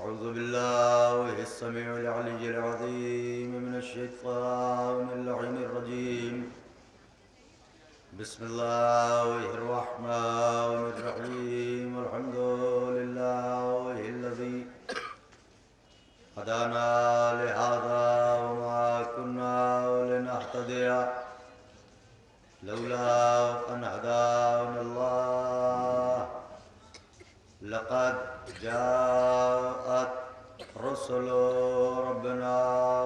أعوذ بالله السميع العلي العظيم من الشيطان اللعين الرجيم. بسم الله الرحمن الرحيم. الحمد لله الذي هدانا لهذا وما كنا لنهتدي لولا أن هدانا الله. لقد جاءت رسل ربنا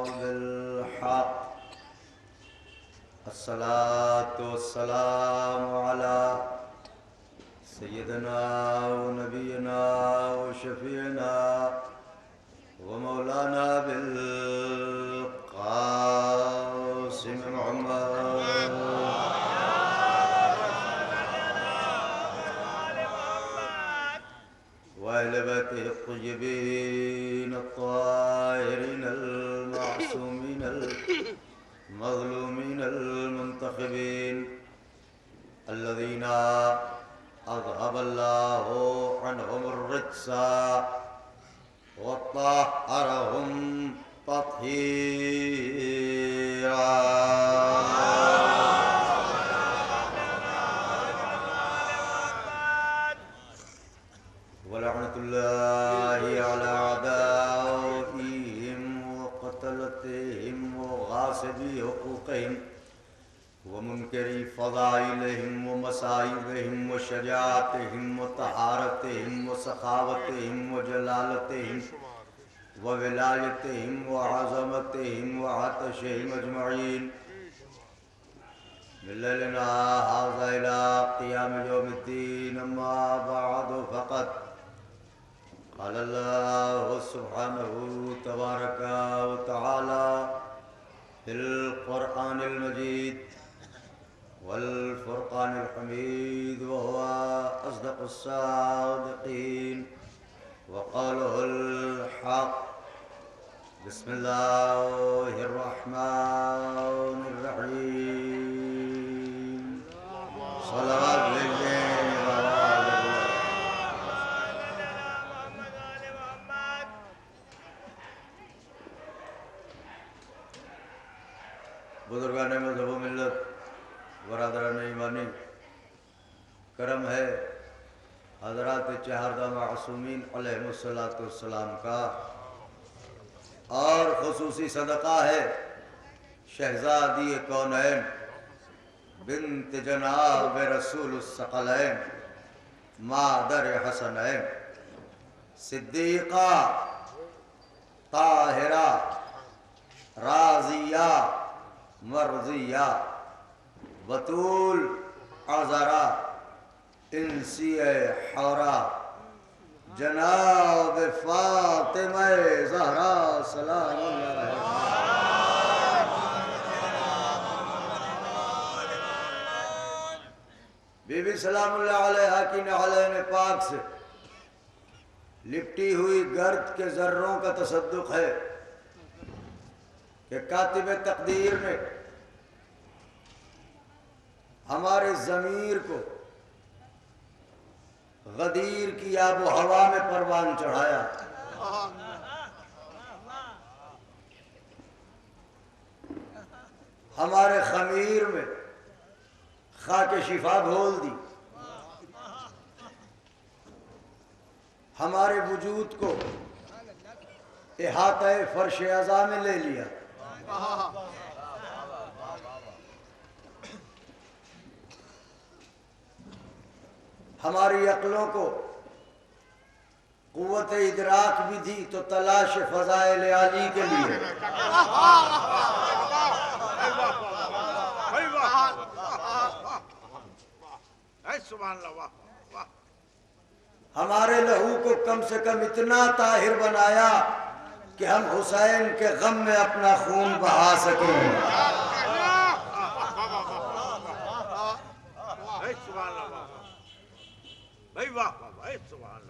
بالحق. الصلاة والسلام على سيدنا ونبينا وشفيعنا ومولانا بالقاسم محمد وأهل بيته الطيبين الطاهرين المعصومين المظلومين المنتخبين الذين أذهب الله عنهم الرجس وطهرهم تطهيرا. ولعنة الله على أعدائهم وقتلتهم وغاصبي حقوقهم ومنكري فضائلهم ومصائبهم وشجاعتهم وطهارتهم وسخاوتهم وجلالتهم وولايتهم وعظمتهم وعطشهم أجمعين من ليلنا هذا إلى قيام يوم الدين. أما بعد فقد قال الله سبحانه تبارك وتعالى في القرآن المجيد والفرقان الحميد وهو أصدق الصادقين وقاله الحق. بسم الله الرحمن الرحيم. صلوات بزرگان مذہب و ملت، برادران ایمانی، کرم ہے حضرات چہاردہ معصومین علیہ السلام کا، اور خصوصی صدقہ ہے شہزادی کونین بنت جناب رسول الثقلین مادر حسنین صدیقہ طاہرہ راضیہ مرضیہ بطول عذرا انسیہ حورا جناب فاطمہ زہرا سلام اللہ بی بی سلام اللہ علیہا کی نعلین پاک سے لپٹی ہوئی گرد کے ذروں کا تصدق ہے کہ کاتب تقدیر نے ہمارے ضمیر کو غدیر کی آب و ہوا میں پروان چڑھایا. ہمارے خمیر میں خاک شفا گھول دی. ہمارے وجود کو احاطہ فرش عزا میں لے لیا. ہماری عقلوں کو قوت ادراک بھی دی تو تلاش فضائل عالی کے لیے. ہمارے لہو کو کم سے کم اتنا طاہر بنایا کہ ہم حسین کے غم میں اپنا خون بہا سکیں.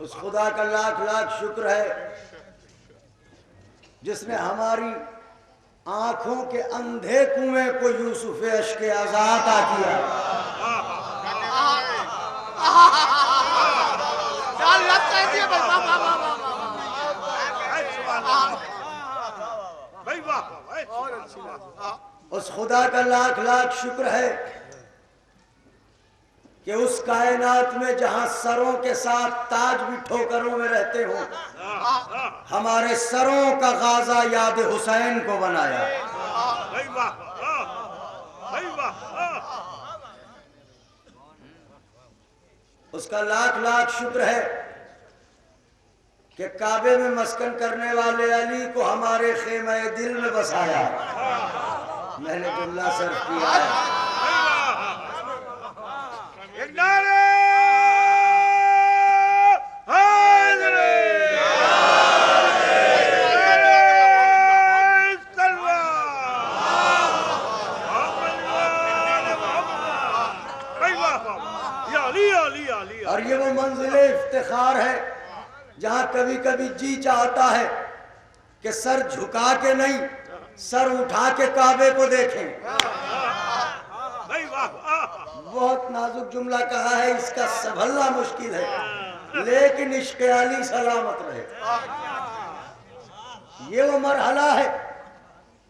اس خدا کا لاکھ لاکھ شکر ہے جس نے ہماری آنکھوں کے اندھے کنویں کو یوسف اشک آزاد عطا کیا. اس خدا کا لاکھ لاکھ شکر ہے کہ اس کائنات میں جہاں سروں کے ساتھ تاج بھی ٹھوکروں میں رہتے ہوں، ہمارے سروں کا غازہ یاد حسین کو بنایا۔ اس کا لاکھ لاکھ شکر ہے کہ کعبے میں مسکن کرنے والے علی کو ہمارے خیمہ دل میں بسایا۔ میں نے جملہ صرف کیا ہے۔ اور یہ وہ منزل افتخار ہے جہاں کبھی کبھی جی چاہتا ہے کہ سر جھکا کے نہیں، سر اٹھا کے کعبے کو دیکھیں۔ بہت نازک جملہ کہا ہے، اس کا سنبھلنا مشکل ہے، لیکن عشق علی سلامت رہے۔ یہ وہ مرحلہ ہے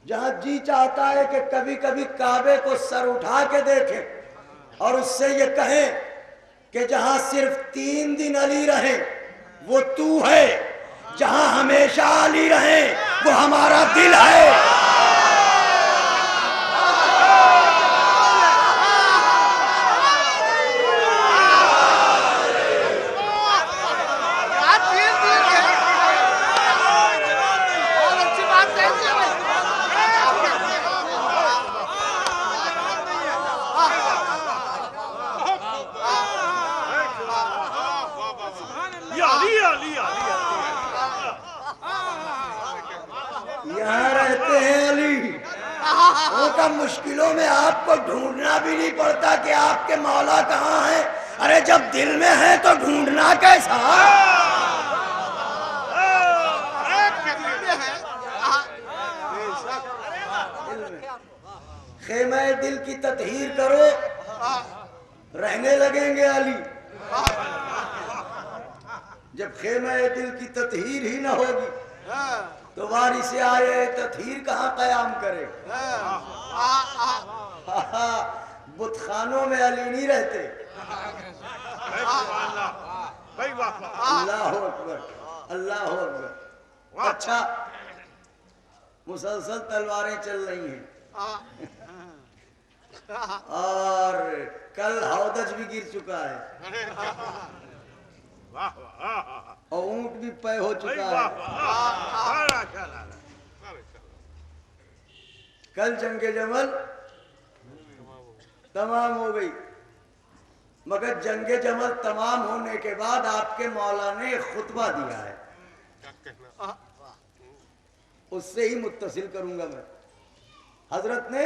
جہاں جی چاہتا ہے کہ کبھی کبھی کعبے کو سر اٹھا کے دیکھیں اور اس سے یہ کہیں کہ جہاں صرف 3 دن علی رہیں وہ تو ہے، جہاں ہمیشہ علی رہیں وہ ہمارا دل ہے۔ یہاں رہتے ہیں علی، ان کا مشکلوں میں آپ کو ڈھونڈنا بھی نہیں پڑتا کہ آپ کے مولا کہاں ہیں۔ ارے جب دل میں ہے تو ڈھونڈنا کیسا؟ خیمہ دل کی تطہیر کرو، رہنے لگیں گے علی۔ جب خیمہ دل کی تطہیر ہی نہ ہوگی تو وارث آئے تطہیر کہاں قیام کرے؟ بت خانوں میں علی نہیں رہتے۔ اللہ اکبر، اللہ اکبر۔ اچھا، مسلسل تلواریں چل رہی ہیں اور کل ہودج بھی گر چکا ہے اور اونٹ بھی پے ہو چکا ہے۔ کل جنگ جمل تمام ہو گئی، مگر جنگ جمل تمام ہونے کے بعد آپ کے مولا نے ایک خطبہ دیا ہے، اس سے ہی متصل کروں گا میں۔ حضرت نے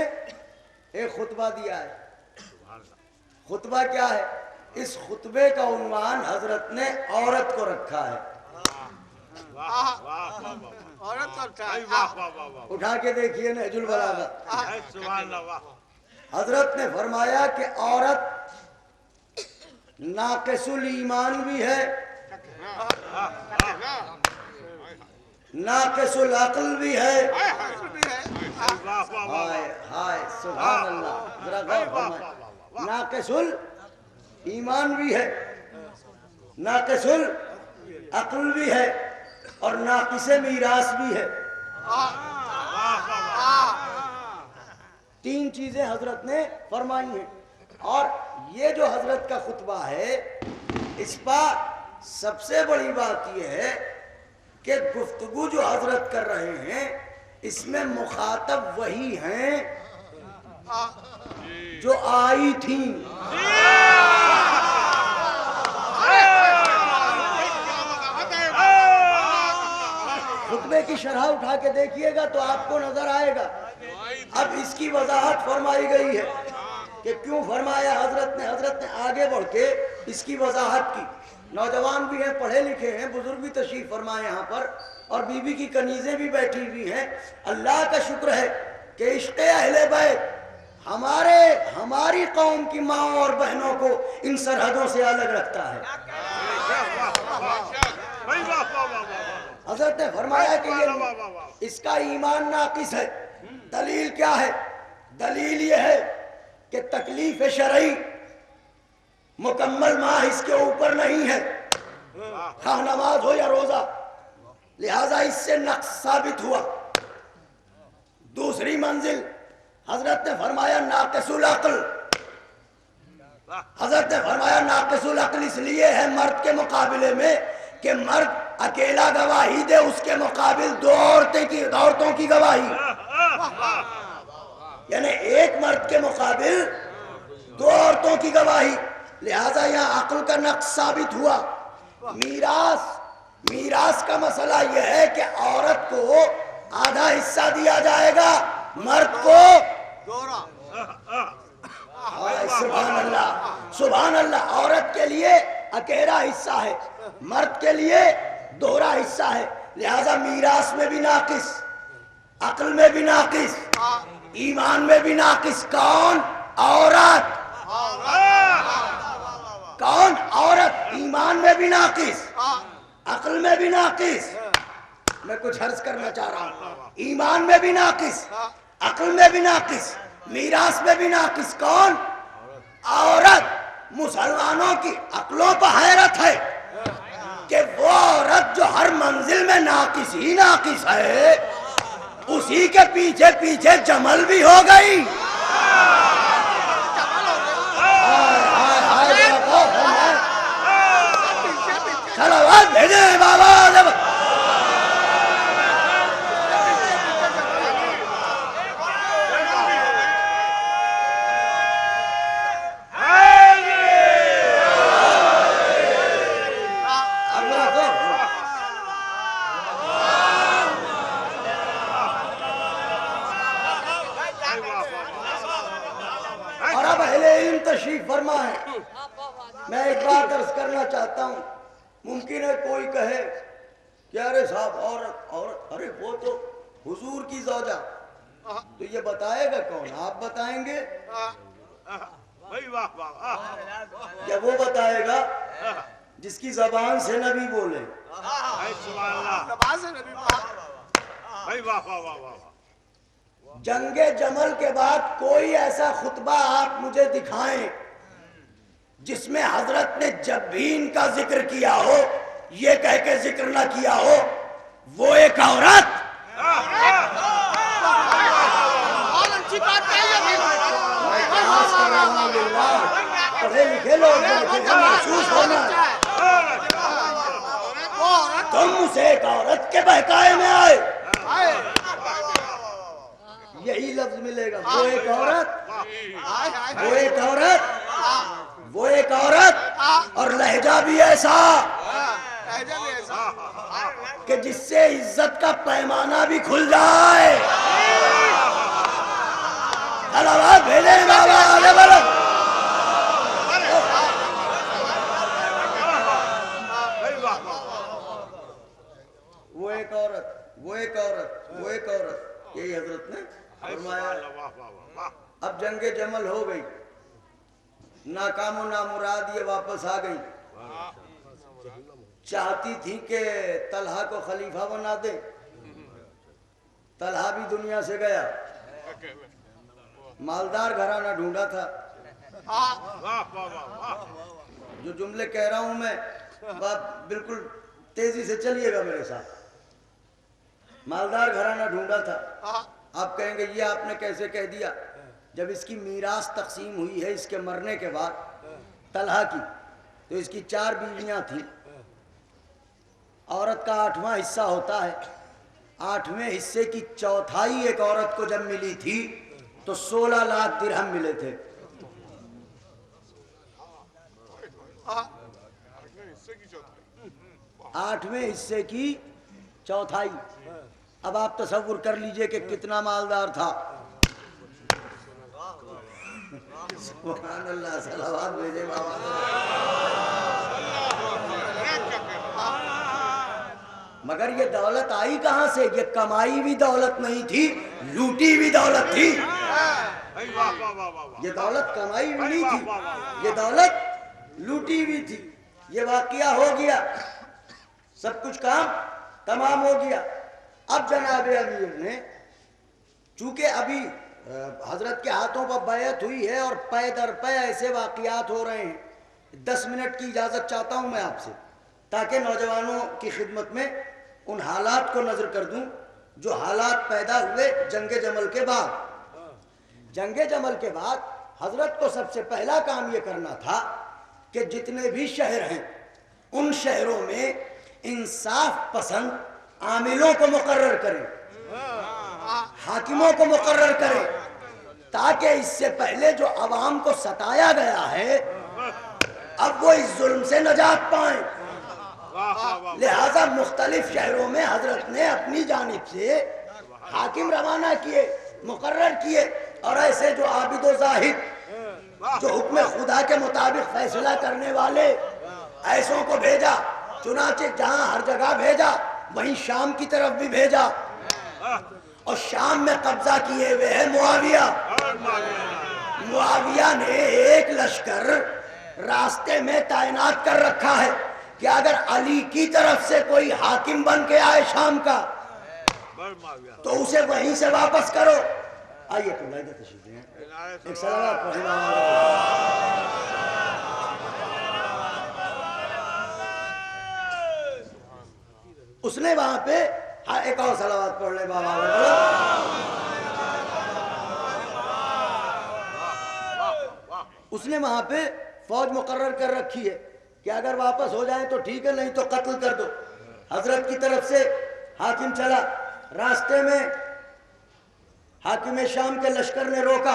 ایک خطبہ دیا ہے۔ خطبہ کیا ہے؟ اس خطبے کا عنوان حضرت نے عورت کو رکھا ہے۔ اٹھا کے دیکھیے نہج البلاغہ۔ حضرت نے فرمایا کہ عورت ناقص الایمان بھی ہے، ناقص العقل بھی ہے۔ ہائے ہائے سبحان اللہ، ذرا غور فرمائیں۔ ناقص الایمان بھی ہے، ناقص العقل بھی ہے اور ناقص میراث بھی ہے۔ 3 چیزیں حضرت نے فرمائی ہیں، اور یہ جو حضرت کا خطبہ ہے اس پر سب سے بڑی بات یہ ہے کہ گفتگو جو حضرت کر رہے ہیں اس میں مخاطب وہی ہیں جو آئی تھیں۔ خطبے کی شرح اٹھا کے دیکھیے گا تو آپ کو نظر آئے گا۔ اب اس کی وضاحت فرمائی گئی ہے کہ کیوں فرمایا حضرت نے آگے بڑھ کے اس کی وضاحت کی۔ نوجوان بھی ہیں، پڑھے لکھے ہیں، بزرگ بھی تشریف فرمائے یہاں پر، اور بی بی کی کنیزیں بھی بیٹھی ہوئی ہیں۔ اللہ کا شکر ہے کہ عشق اہل بیت ہماری قوم کی ماں اور بہنوں کو ان سرحدوں سے الگ رکھتا ہے۔ حضرت نے فرمایا کہ یہ اس کا ایمان ناقص ہے۔ دلیل کیا ہے؟ دلیل یہ ہے کہ تکلیف شرعی مکمل ماہ اس کے اوپر نہیں ہے، خواہ نماز ہو یا روزہ، لہذا اس سے نقص ثابت ہوا۔ دوسری منزل حضرت نے فرمایا ناقص العقل، حضرت نے فرمایا ناقص العقل اس لیے ہے مرد کے مقابلے میں کہ مرد اکیلا گواہی دے، اس کے مقابل دو عورتوں کی گواہی، یعنی ایک مرد کے مقابل دو عورتوں کی گواہی، لہذا یہاں عقل کا نقص ثابت ہوا۔ میراث کا مسئلہ یہ ہے کہ عورت کو آدھا حصہ دیا جائے گا، مرد کو سبحان اللہ سبحان اللہ، عورت کے لیے اکیلا حصہ ہے، مرد کے لیے دوہرا حصہ ہے، لہذا میراث میں بھی ناقص، عقل میں بھی ناقص، ایمان میں بھی ناقص۔ کون؟ عورت۔ کون؟ عورت۔ ایمان میں بھی ناقص، عقل میں بھی ناقص۔ میں کچھ عرض کرنا چاہ رہا ہوں، ایمان میں بھی ناقص، عقل میں بھی ناقص، میراث میں بھی ناقص۔ کون؟ عورت۔ مسلمانوں کی عقلوں پر حیرت ہے کہ وہ عورت جو ہر منزل میں ناقص ہی ناقص ہے، اسی کے پیچھے پیچھے جمل بھی ہو گئی۔ صلوات بھیجے بابا۔ اور اب اہل علم تشریف فرما ہے، میں ایک بات عرض کرنا چاہتا ہوں۔ ممکن ہے کوئی کہے کہ ارے صاحب عورت، ارے وہ تو حضور کی زوجہ، تو یہ بتائے گا کون؟ آپ بتائیں گے یا وہ بتائے گا جس کی زبان سے نبی بولے؟ جنگ جمل کے بعد کوئی ایسا خطبہ آپ مجھے دکھائیں جس میں حضرت نے جب بھی ان کا ذکر کیا ہو یہ کہہ کے ذکر نہ کیا ہو وہ ایک عورت۔ پڑھے لکھے لوگ محسوس ہونا، تم اسے ایک عورت کے بہکائے میں آئے، یہی لفظ ملے گا، وہ ایک عورت، وہ ایک عورت، وہ ایک عورت، اور لہجہ بھی ایسا کہ جس سے عزت کا پیمانہ بھی کھل جائے۔ صلوات بھیجے بابا آگے بڑھو۔ وہ ایک عورت، وہ ایک عورت، وہ ایک عورت، یہی حضرت نے فرمایا۔ اب جنگ جمل ہو گئی، ناکام و نامراد یہ واپس آ گئی، چاہتی تھی کہ طلحہ کو خلیفہ بنا دے، طلحہ بھی دنیا سے گیا، مالدار گھرانہ ڈھونڈا تھا۔ جو جملے کہہ رہا ہوں میں بات بالکل تیزی سے چلیے گا میرے ساتھ۔ مالدار گھرانہ ڈھونڈا تھا، آپ کہیں گے یہ آپ نے کیسے کہہ دیا؟ جب اس کی میراث تقسیم ہوئی ہے اس کے مرنے کے بعد طلحہ کی، تو اس کی 4 بیویاں تھیں، عورت کا 8واں حصہ ہوتا ہے، 8ویں حصے کی چوتھائی ایک عورت کو جب ملی تھی تو 16 لاکھ درہم ملے تھے۔ 8ویں حصے کی چوتھائی، اب آپ تصور کر لیجئے کہ کتنا مالدار تھا۔ سبحان اللہ، صلوات بھیجے بابا۔ مگر یہ دولت آئی کہاں سے؟ یہ کمائی بھی دولت نہیں تھی، لوٹی بھی دولت تھی۔ یہ دولت کمائی بھی نہیں تھی، یہ دولت لوٹی بھی تھی۔ یہ واقعہ ہو گیا، سب کچھ کام تمام ہو گیا۔ اب جناب امیر نے، چونکہ ابھی حضرت کے ہاتھوں پر بیعت ہوئی ہے اور پے در پے ایسے واقعات ہو رہے ہیں. 10 منٹ کی اجازت چاہتا ہوں میں آپ سے تاکہ نوجوانوں کی خدمت میں ان حالات کو نظر کر دوں جو حالات پیدا ہوئے جنگ جمل کے بعد. جنگ جمل کے بعد حضرت کو سب سے پہلا کام یہ کرنا تھا کہ جتنے بھی شہر ہیں ان شہروں میں انصاف پسند عاملوں کو مقرر کریں, حاکموں کو مقرر کریں, تاکہ اس سے پہلے جو عوام کو ستایا گیا ہے اب وہ اس ظلم سے نجات پائیں. لہذا مختلف شہروں میں حضرت نے اپنی جانب سے حاکم روانہ کیے, مقرر کیے, اور ایسے جو عابد و زاہد جو حکم خدا کے مطابق فیصلہ کرنے والے ایسوں کو بھیجا. چنانچہ جہاں ہر جگہ بھیجا وہیں شام کی طرف بھی بھیجا, اور شام میں قبضہ کیے ہوئے ہے معاویہ. معاویہ نے ایک لشکر راستے میں تعینات کر رکھا ہے کہ اگر علی کی طرف سے کوئی حاکم بن کے آئے شام کا تو اسے وہیں سے واپس کرو. آئیے تو لائدہ تشریف دیں, ایک صلوات پڑھیں. اس نے وہاں پہ ایک اور صلوات پڑھ لے بابا. اس نے وہاں پہ فوج مقرر کر رکھی ہے کہ اگر واپس ہو جائیں تو ٹھیک ہے, نہیں تو قتل کر دو. حضرت کی طرف سے حاکم چلا, راستے میں حاکم شام کے لشکر نے روکا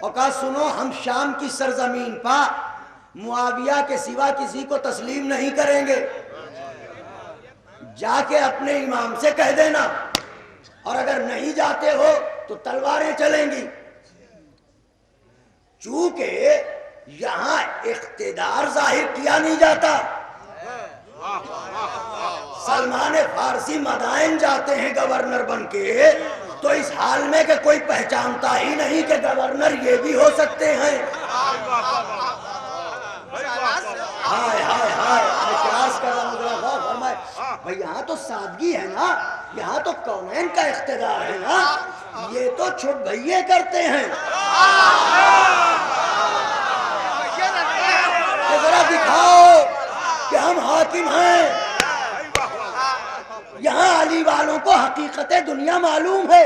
اور کہا سنو, ہم شام کی سرزمین پا معاویہ کے سوا کسی کو تسلیم نہیں کریں گے, جا کے اپنے امام سے کہہ دینا, اور اگر نہیں جاتے ہو تو تلواریں چلیں گی. چونکہ یہاں اقتدار ظاہر کیا نہیں جاتا. سلمان فارسی مدائن جاتے ہیں گورنر بن کے تو اس حال میں کہ کوئی پہچانتا ہی نہیں کہ گورنر یہ بھی ہو سکتے ہیں. ہائے ہائے ہائے, اعتراض کر رہا ہوں, غور فرمائے بھائی, یہاں تو سادگی ہے نا, یہاں تو کونین کا اقتدار ہے نا, یہ تو چھٹ بھئیے کرتے ہیں. ذرا دکھاؤ کہ ہم حاکم ہیں. یہاں علی والوں کو حقیقت دنیا معلوم ہے,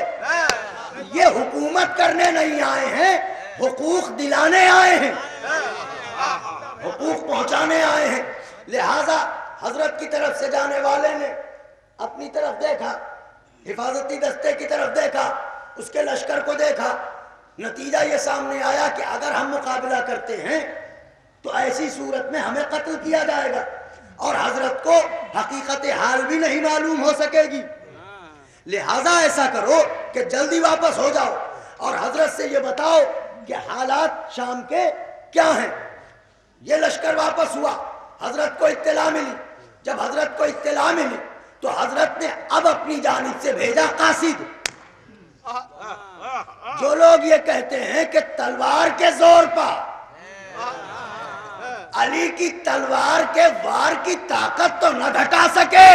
یہ حکومت کرنے نہیں آئے ہیں, حقوق دلانے آئے ہیں, حقوق پہنچانے آئے ہیں. لہذا حضرت کی طرف سے جانے والے نے اپنی طرف دیکھا, حفاظتی دستے کی طرف دیکھا, اس کے لشکر کو دیکھا. نتیجہ یہ سامنے آیا کہ اگر ہم مقابلہ کرتے ہیں تو ایسی صورت میں ہمیں قتل کیا جائے گا اور حضرت کو حقیقت حال بھی نہیں معلوم ہو سکے گی. لہذا ایسا کرو کہ جلدی واپس ہو جاؤ اور حضرت سے یہ بتاؤ کہ حالات شام کے کیا ہیں. یہ لشکر واپس ہوا, حضرت کو اطلاع ملی. جب حضرت کو اطلاع ملی تو حضرت نے اب اپنی جانب سے بھیجا قاصد. جو لوگ یہ کہتے ہیں کہ تلوار کے زور پر علی کی تلوار کے وار کی طاقت تو نہ گھٹا سکے,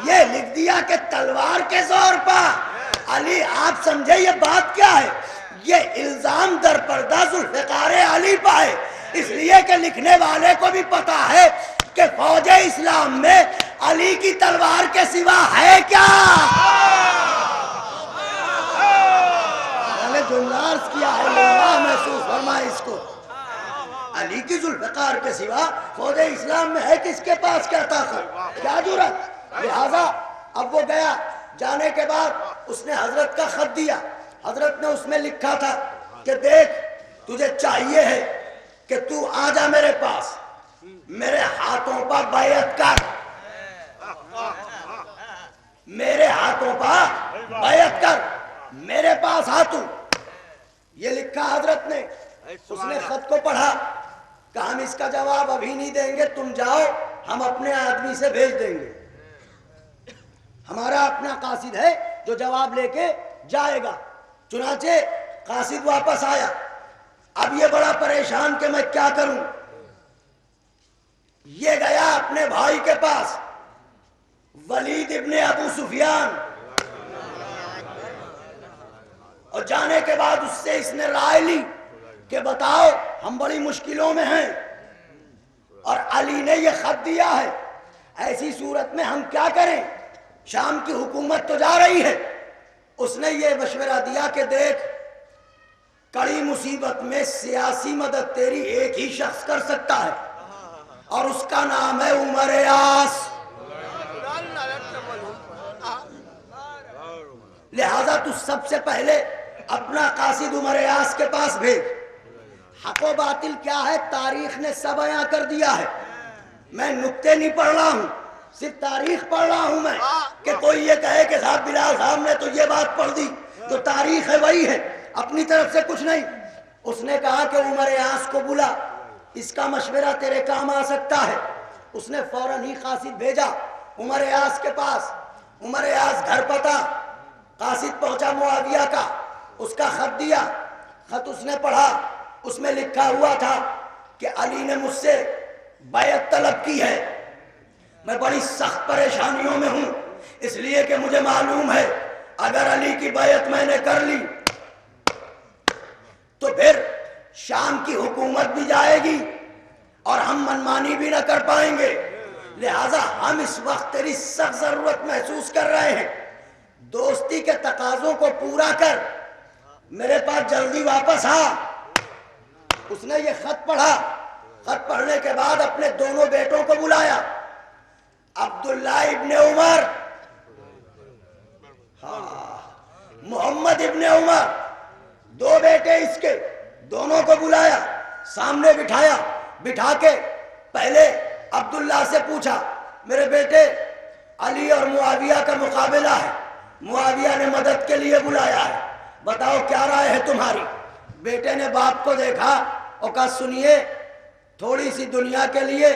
یہ لکھ دیا کہ تلوار کے زور پر علی. آپ سمجھے یہ بات کیا ہے؟ یہ الزام در پردہ ذوالفقار علی پائے, اس لیے کہ لکھنے والے کو بھی پتا ہے کہ فوج اسلام میں علی کی تلوار کے سوا ہے کیا. جملارز کیا ہے, اللہ محسوس فرمائے اس کو. علی کی ذوالفقار کے سوا فوج اسلام میں ہے کس کے پاس کیا طاقت, کیا جرأت. لہذا اب وہ گیا, جانے کے بعد اس نے حضرت کا خط دیا. حضرت نے اس میں لکھا تھا کہ دیکھ تجھے چاہیے ہے کہ تو آ جا میرے پاس, میرے ہاتھوں پر بیعت کر, میرے ہاتھوں پر بیعت کر, میرے پاس آ تو. یہ لکھا حضرت نے. اس نے خط کو پڑھا, کہا ہم اس کا جواب ابھی نہیں دیں گے, تم جاؤ, ہم اپنے آدمی سے بھیج دیں گے. ہمارا اپنا قاصد ہے جو جواب لے کے جائے گا. چنانچہ قاصد واپس آیا. اب یہ بڑا پریشان کہ میں کیا کروں. یہ گیا اپنے بھائی کے پاس, ولید ابن ابو سفیان، اور جانے کے بعد اس سے اس نے رائے لی کہ بتاؤ ہم بڑی مشکلوں میں ہیں اور علی نے یہ خط دیا ہے، ایسی صورت میں ہم کیا کریں؟ شام کی حکومت تو جا رہی ہے۔ اس نے یہ مشورہ دیا کہ دیکھ، کڑی مصیبت میں سیاسی مدد تیری ایک ہی شخص کر سکتا ہے اور اس کا نام ہے عمر یاس، لہذا تو سب سے پہلے اپنا قاصد عمر یاس کے پاس بھیج۔ حق و باطل کیا ہے تاریخ نے سب بیان کر دیا ہے، میں نکتے نہیں پڑھ رہا ہوں، صرف تاریخ پڑھ رہا ہوں میں، کہ کوئی یہ کہے کہ صاحب بلال صاحب نے تو یہ بات پڑھ دی، جو تاریخ ہے وہی ہے، اپنی طرف سے کچھ نہیں۔ اس نے کہا کہ عمر یاس کو بلا، اس کا مشورہ تیرے کام آ سکتا ہے۔ اس نے فوراً ہی قاصد بھیجا عمر یاس کے پاس۔ عمر یاس گھر پتا، قاصد پہنچا معاویہ کا، اس کا خط دیا، خط اس نے پڑھا، اس میں لکھا ہوا تھا کہ علی نے مجھ سے بیعت طلب کی ہے، میں بڑی سخت پریشانیوں میں ہوں، اس لیے کہ مجھے معلوم ہے اگر علی کی بیعت میں نے کر لی تو پھر شام کی حکومت بھی جائے گی اور ہم منمانی بھی نہ کر پائیں گے، لہٰذا ہم اس وقت تیری سخت ضرورت محسوس کر رہے ہیں، دوستی کے تقاضوں کو پورا کر، میرے پاس جلدی واپس آ۔ اس نے یہ خط پڑھا، خط پڑھنے کے بعد اپنے دونوں بیٹوں کو بلایا، عبداللہ ابن عمر، محمد ابن عمر، دو بیٹے اس کے، دونوں کو بلایا، سامنے بٹھایا، بٹھا کے پہلے عبداللہ سے پوچھا میرے بیٹے علی اور معاویہ کا مقابلہ ہے، معاویہ نے مدد کے لیے بلایا ہے، بتاؤ کیا رائے ہے تمہاری؟ بیٹے نے باپ کو دیکھا اور کہا سنیے، تھوڑی سی دنیا کے لیے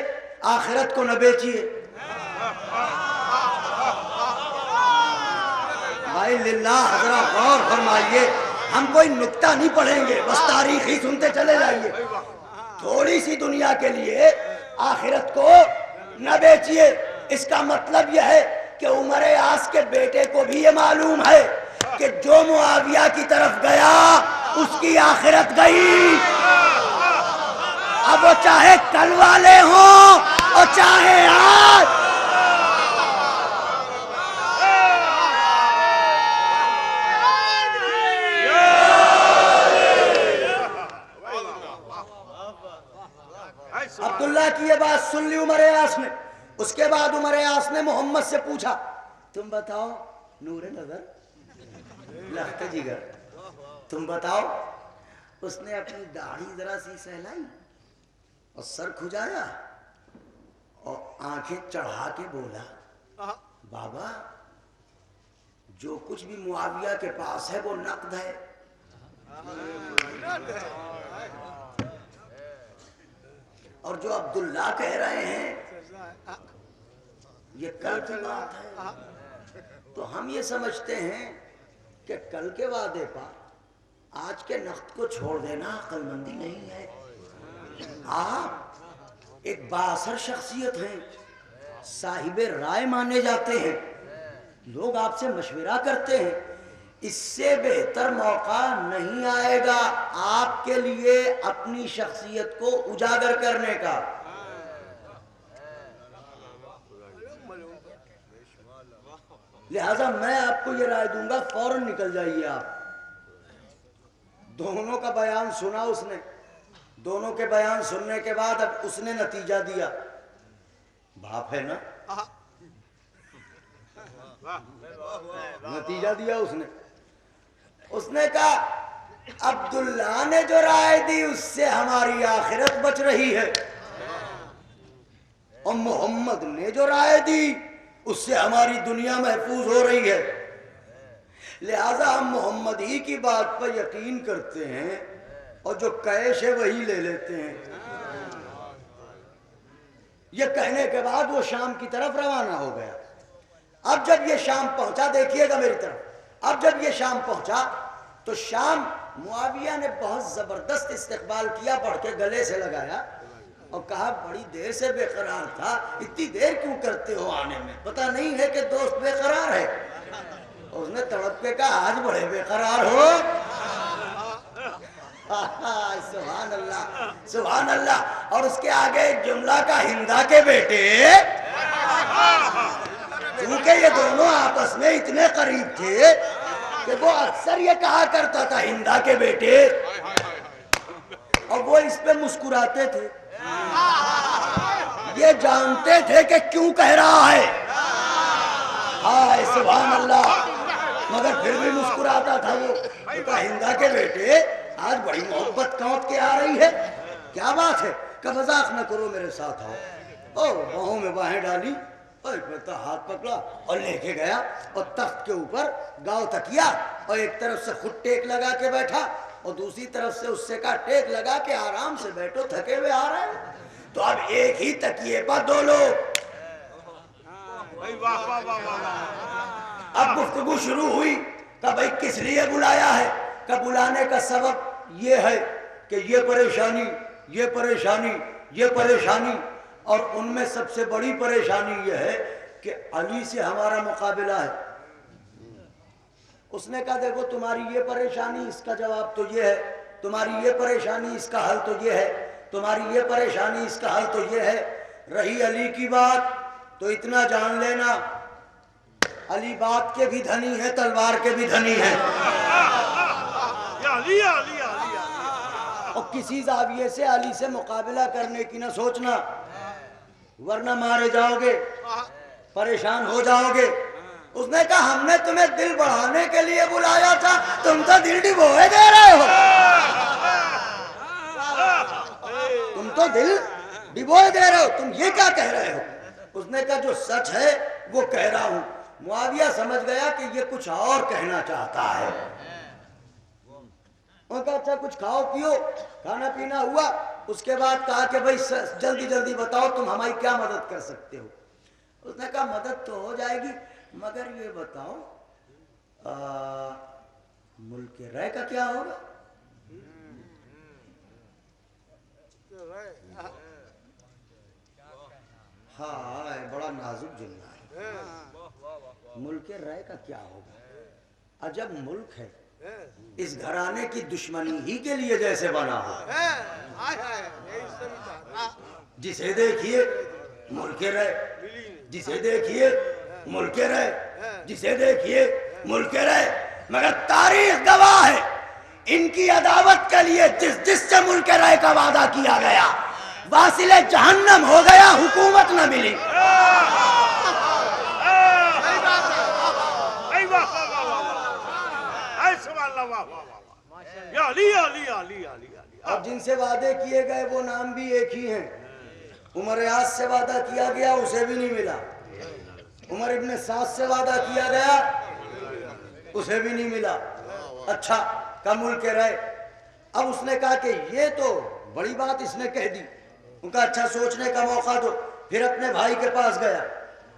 آخرت کو نہ بیچیے۔ بھائی للہ حضرات غور فرمائیے، ہم کوئی نکتہ نہیں پڑھیں گے، بس تاریخ ہی سنتے چلے جائیے۔ تھوڑی سی دنیا کے لیے آخرت کو نہ بیچیے، اس کا مطلب یہ ہے کہ عمر یاس کے بیٹے کو بھی یہ معلوم ہے کہ جو معاویہ کی طرف گیا اس کی آخرت گئی، اب وہ چاہے کل والے ہوں اور چاہے آج۔ عبداللہ کی یہ بات سن لی عمر یاس نے۔ اس کے بعد عمر یاس نے محمد سے پوچھا تم بتاؤ نور نظر لخت جگر، تم بتاؤ۔ اس نے اپنی داڑھی ذرا سی سہلائی اور سر کھجایا اور آنکھیں چڑھا کے بولا بابا جو کچھ بھی معاویہ کے پاس ہے وہ نقد ہے، اور جو عبداللہ کہہ رہے ہیں یہ کل کی بات ہے، تو ہم یہ سمجھتے ہیں کہ کل کے وعدے پر آج کے نقد کو چھوڑ دینا عقل مندی نہیں ہے۔ آپ ایک بااثر شخصیت ہیں، صاحب رائے مانے جاتے ہیں، لوگ آپ سے مشورہ کرتے ہیں، اس سے بہتر موقع نہیں آئے گا آپ کے لیے اپنی شخصیت کو اجاگر کرنے کا۔ لہذا میں آپ کو یہ رائے دوں گا فوراً نکل جائیے آپ۔ دونوں کا بیان سنا اس نے، دونوں کے بیان سننے کے بعد اب اس نے نتیجہ دیا، باپ ہے نا، نتیجہ دیا اس نے کہا عبداللہ نے جو رائے دی اس سے ہماری آخرت بچ رہی ہے، اور محمد نے جو رائے دی اس سے ہماری دنیا محفوظ ہو رہی ہے، لہذا ہم محمد ہی کی بات پر یقین کرتے ہیں اور جو کیش ہے وہی لے لیتے ہیں۔ یہ کہنے کے بعد وہ شام کی طرف روانہ ہو گیا۔ اب جب یہ شام پہنچا، دیکھیے گا میری طرف، اب جب یہ شام پہنچا تو شام معاویہ نے بہت زبردست استقبال کیا، بڑھ کے گلے سے لگایا اور کہا بڑی دیر سے بے قرار تھا، اتنی دیر کیوں کرتے ہو آنے میں؟ پتہ نہیں ہے کہ دوست بے قرار ہے؟ اس نے تڑپ کے کہا آج بڑے بے قرار ہو۔ سبحان اللہ سبحان اللہ۔ اور اس کے آگے ایک جملہ کا ہندا کے بیٹے، کیونکہ یہ دونوں آپس میں اتنے قریب تھے کہ وہ اکثر یہ کہا کرتا تھا ہندا کے بیٹے، اور وہ اس پہ مسکراتے تھے، یہ جانتے تھے کہ کیوں کہہ رہا ہے، ہائے سبحان اللہ، مگر پھر بھی مسکراتا تھا وہ۔ کہا ہندا کے بیٹے آج بڑی محبت کاٹ کے آ رہی ہے، کیا بات ہے؟ کہ مذاق نہ کرو، میرے ساتھ آؤ۔ اور باہوں میں باہیں ڈالی اور ایک ہاتھ پکڑا اور لے کے گیا، اور تخت کے اوپر گاؤ تکیا، اور ایک طرف سے خود ٹیک لگا کے بیٹھا اور دوسری طرف سے اس سے کہا ٹیک لگا کے آرام سے بیٹھو، تھکے ہوئے آ رہے ہیں۔ تو اب ایک ہی تکیے پر دو لوگ۔ اب گفتگو شروع ہوئی کہ بھئی کس لیے بلایا ہے؟ کہ بلانے کا سبب یہ ہے کہ یہ پریشانی یہ پریشانی یہ پریشانی، اور ان میں سب سے بڑی پریشانی یہ ہے کہ علی سے ہمارا مقابلہ ہے۔ اس نے کہا دیکھو تمہاری یہ پریشانی، اس کا جواب تو یہ ہے، تمہاری یہ پریشانی، اس کا حل تو یہ ہے، تمہاری یہ پریشانی، اس کا حل تو یہ ہے۔ رہی علی کی بات تو اتنا جان لینا، علی بات کے بھی دھنی ہے، تلوار کے بھی دھنی ہے، اور کسی زاویے سے علی سے مقابلہ کرنے کی نہ سوچنا، ورنہ مارے جاؤ گے، پریشان ہو جاؤ گے۔ اس نے کہا ہم نے تمہیں دل بڑھانے کے لیے بلایا تھا، تم تو دل ڈبوئے دے رہے ہو، تم تو دل ڈبوئے دے رہے ہو، تم یہ کیا کہہ رہے ہو؟ اس نے کہا جو سچ ہے وہ کہہ رہا ہوں۔ معاویہ سمجھ گیا کہ یہ کچھ اور کہنا چاہتا ہے۔ انہوں نے کہا اچھا کچھ کھاؤ پیو، کھانا پینا ہوا، اس کے بعد کہا کہ بھائی جلدی جلدی بتاؤ تم ہماری کیا مدد کر سکتے ہو؟ اس نے کہا مدد تو ہو جائے گی، مگر یہ بتاؤ ملک رائے کا کیا ہوگا؟ ہاں بڑا نازک جملہ ہے، ملک رائے کا کیا ہوگا؟ عجب ملک ہے، اس گھرانے کی دشمنی ہی کے لیے جیسے بنا ہو، جسے دیکھیے ملک رائے، جسے دیکھیے ملک رائے، جسے دیکھیے ملک رائے، مگر تاریخ گواہ ہے ان کی عداوت کے لیے جس سے ملک رائے کا وعدہ کیا گیا واصل جہنم ہو گیا، حکومت نہ ملی۔ اب جن سے وعدے کیے گئے وہ نام بھی ایک ہی ہیں۔ عمر عاص سے وعدہ کیا گیا، اسے بھی نہیں ملا۔ عمر ابن سعد سے وعدہ کیا گیا، اسے بھی نہیں ملا۔ اچھا کا ملک رہے۔ اب اس نے کہا کہ یہ تو بڑی بات اس نے کہہ دی، ان کا اچھا سوچنے کا موقع دو۔ پھر اپنے بھائی کے پاس گیا،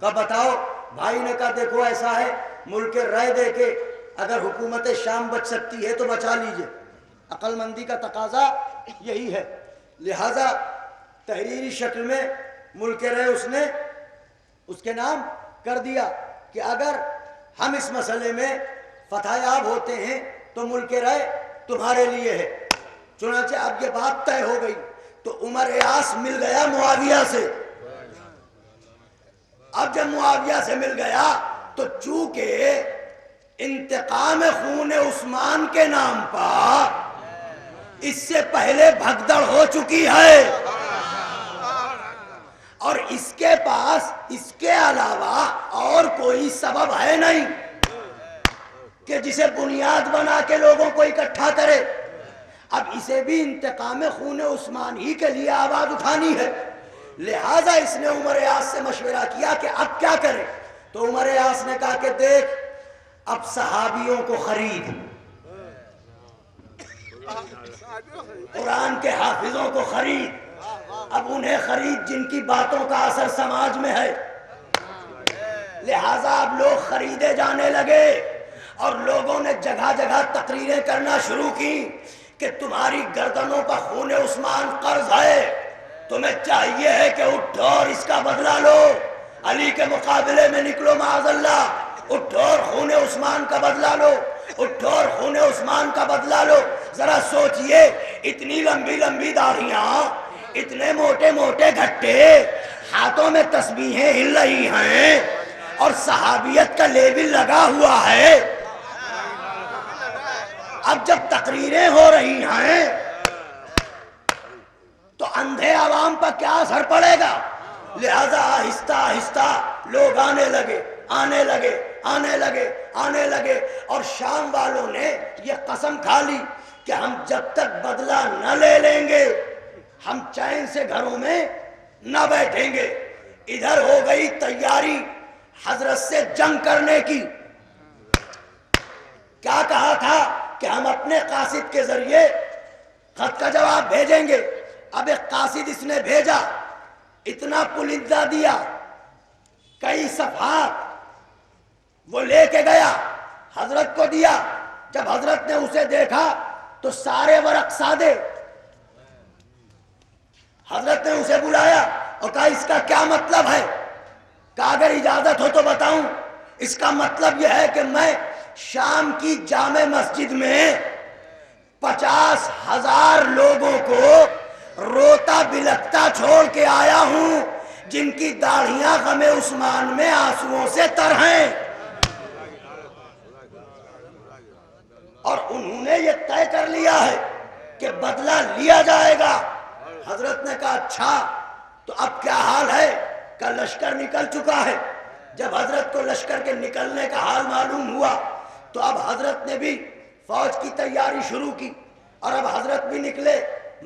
کہا بتاؤ۔ بھائی نے کہا دیکھو ایسا ہے، ملک رائے دے کے اگر حکومت شام بچ سکتی ہے تو بچا لیجئے، عقل مندی کا تقاضا یہی ہے۔ لہذا تحریری شکل میں ملک رائے اس نے اس کے نام کر دیا کہ اگر ہم اس مسئلے میں فتح یاب ہوتے ہیں تو ملک رائے تمہارے لیے ہے۔ چنانچہ اب یہ بات طے ہو گئی تو عمر عاص مل گیا معاویہ سے۔ اب جب معاویہ سے مل گیا تو چونکہ انتقام خون عثمان کے نام پر اس سے پہلے بھگدڑ ہو چکی ہے اور اس کے پاس اس کے علاوہ اور کوئی سبب ہے نہیں کہ جسے بنیاد بنا کے لوگوں کو اکٹھا کرے، اب اسے بھی انتقام خون عثمان ہی کے لیے آواز اٹھانی ہے۔ لہٰذا اس نے عمر عاص سے مشورہ کیا کہ اب کیا کرے، تو عمر عاص نے کہا کہ دیکھ اب صحابیوں کو خرید، قرآن کے حافظوں کو خرید، اب انہیں خرید جن کی باتوں کا اثر سماج میں ہے۔ لہٰذا اب لوگ خریدے جانے لگے اور لوگوں نے جگہ جگہ تقریریں کرنا شروع کی کہ تمہاری گردنوں پر خون عثمان قرض ہے، تمہیں چاہیے ہے کہ اٹھو اور اس کا بدلہ لو، علی کے مقابلے میں نکلو معاذ اللہ، اٹھو اور خون عثمان کا بدلہ لو، اٹھو اور خون عثمان کا بدلہ لو۔ ذرا سوچئے، اتنی لمبی لمبی داڑھیاں، اتنے موٹے موٹے گھٹے، ہاتھوں میں تسبیحیں ہل رہی ہیں اور صحابیت کا لیبل لگا ہوا ہے۔ اب جب تقریریں ہو رہی ہیں تو اندھے عوام پر کیا اثر پڑے گا؟ لہذا آہستہ آہستہ لوگ آنے لگے آنے لگے آنے لگے آنے لگے، اور شام والوں نے یہ قسم کھا لی کہ ہم جب تک بدلہ نہ لے لیں گے ہم چین سے گھروں میں نہ بیٹھیں گے۔ ادھر ہو گئی تیاری حضرت سے جنگ کرنے کی۔ کیا کہا تھا کہ ہم اپنے قاصد کے ذریعے خط کا جواب بھیجیں گے۔ اب ایک قاصد اس نے بھیجا، اتنا پلندہ دیا، کئی صفحات وہ لے کے گیا، حضرت کو دیا۔ جب حضرت نے اسے دیکھا تو سارے ورق سادے۔ حضرت نے اسے بلایا اور کہا اس کا کیا مطلب ہے؟ کہا اگر اجازت ہو تو بتاؤں۔ اس کا مطلب یہ ہے کہ میں شام کی جامع مسجد میں 50,000 لوگوں کو روتا بلکتا چھوڑ کے آیا ہوں، جن کی داڑھیاں غم عثمان میں آنسوؤں سے تر ہیں، اور انہوں نے یہ طے کر لیا ہے کہ بدلہ لیا جائے گا۔ حضرت نے کہا اچھا تو اب کیا حال ہے؟ کہ لشکر نکل چکا ہے۔ جب حضرت کو لشکر کے نکلنے کا حال معلوم ہوا تو اب حضرت نے بھی فوج کی تیاری شروع کی، اور اب حضرت بھی نکلے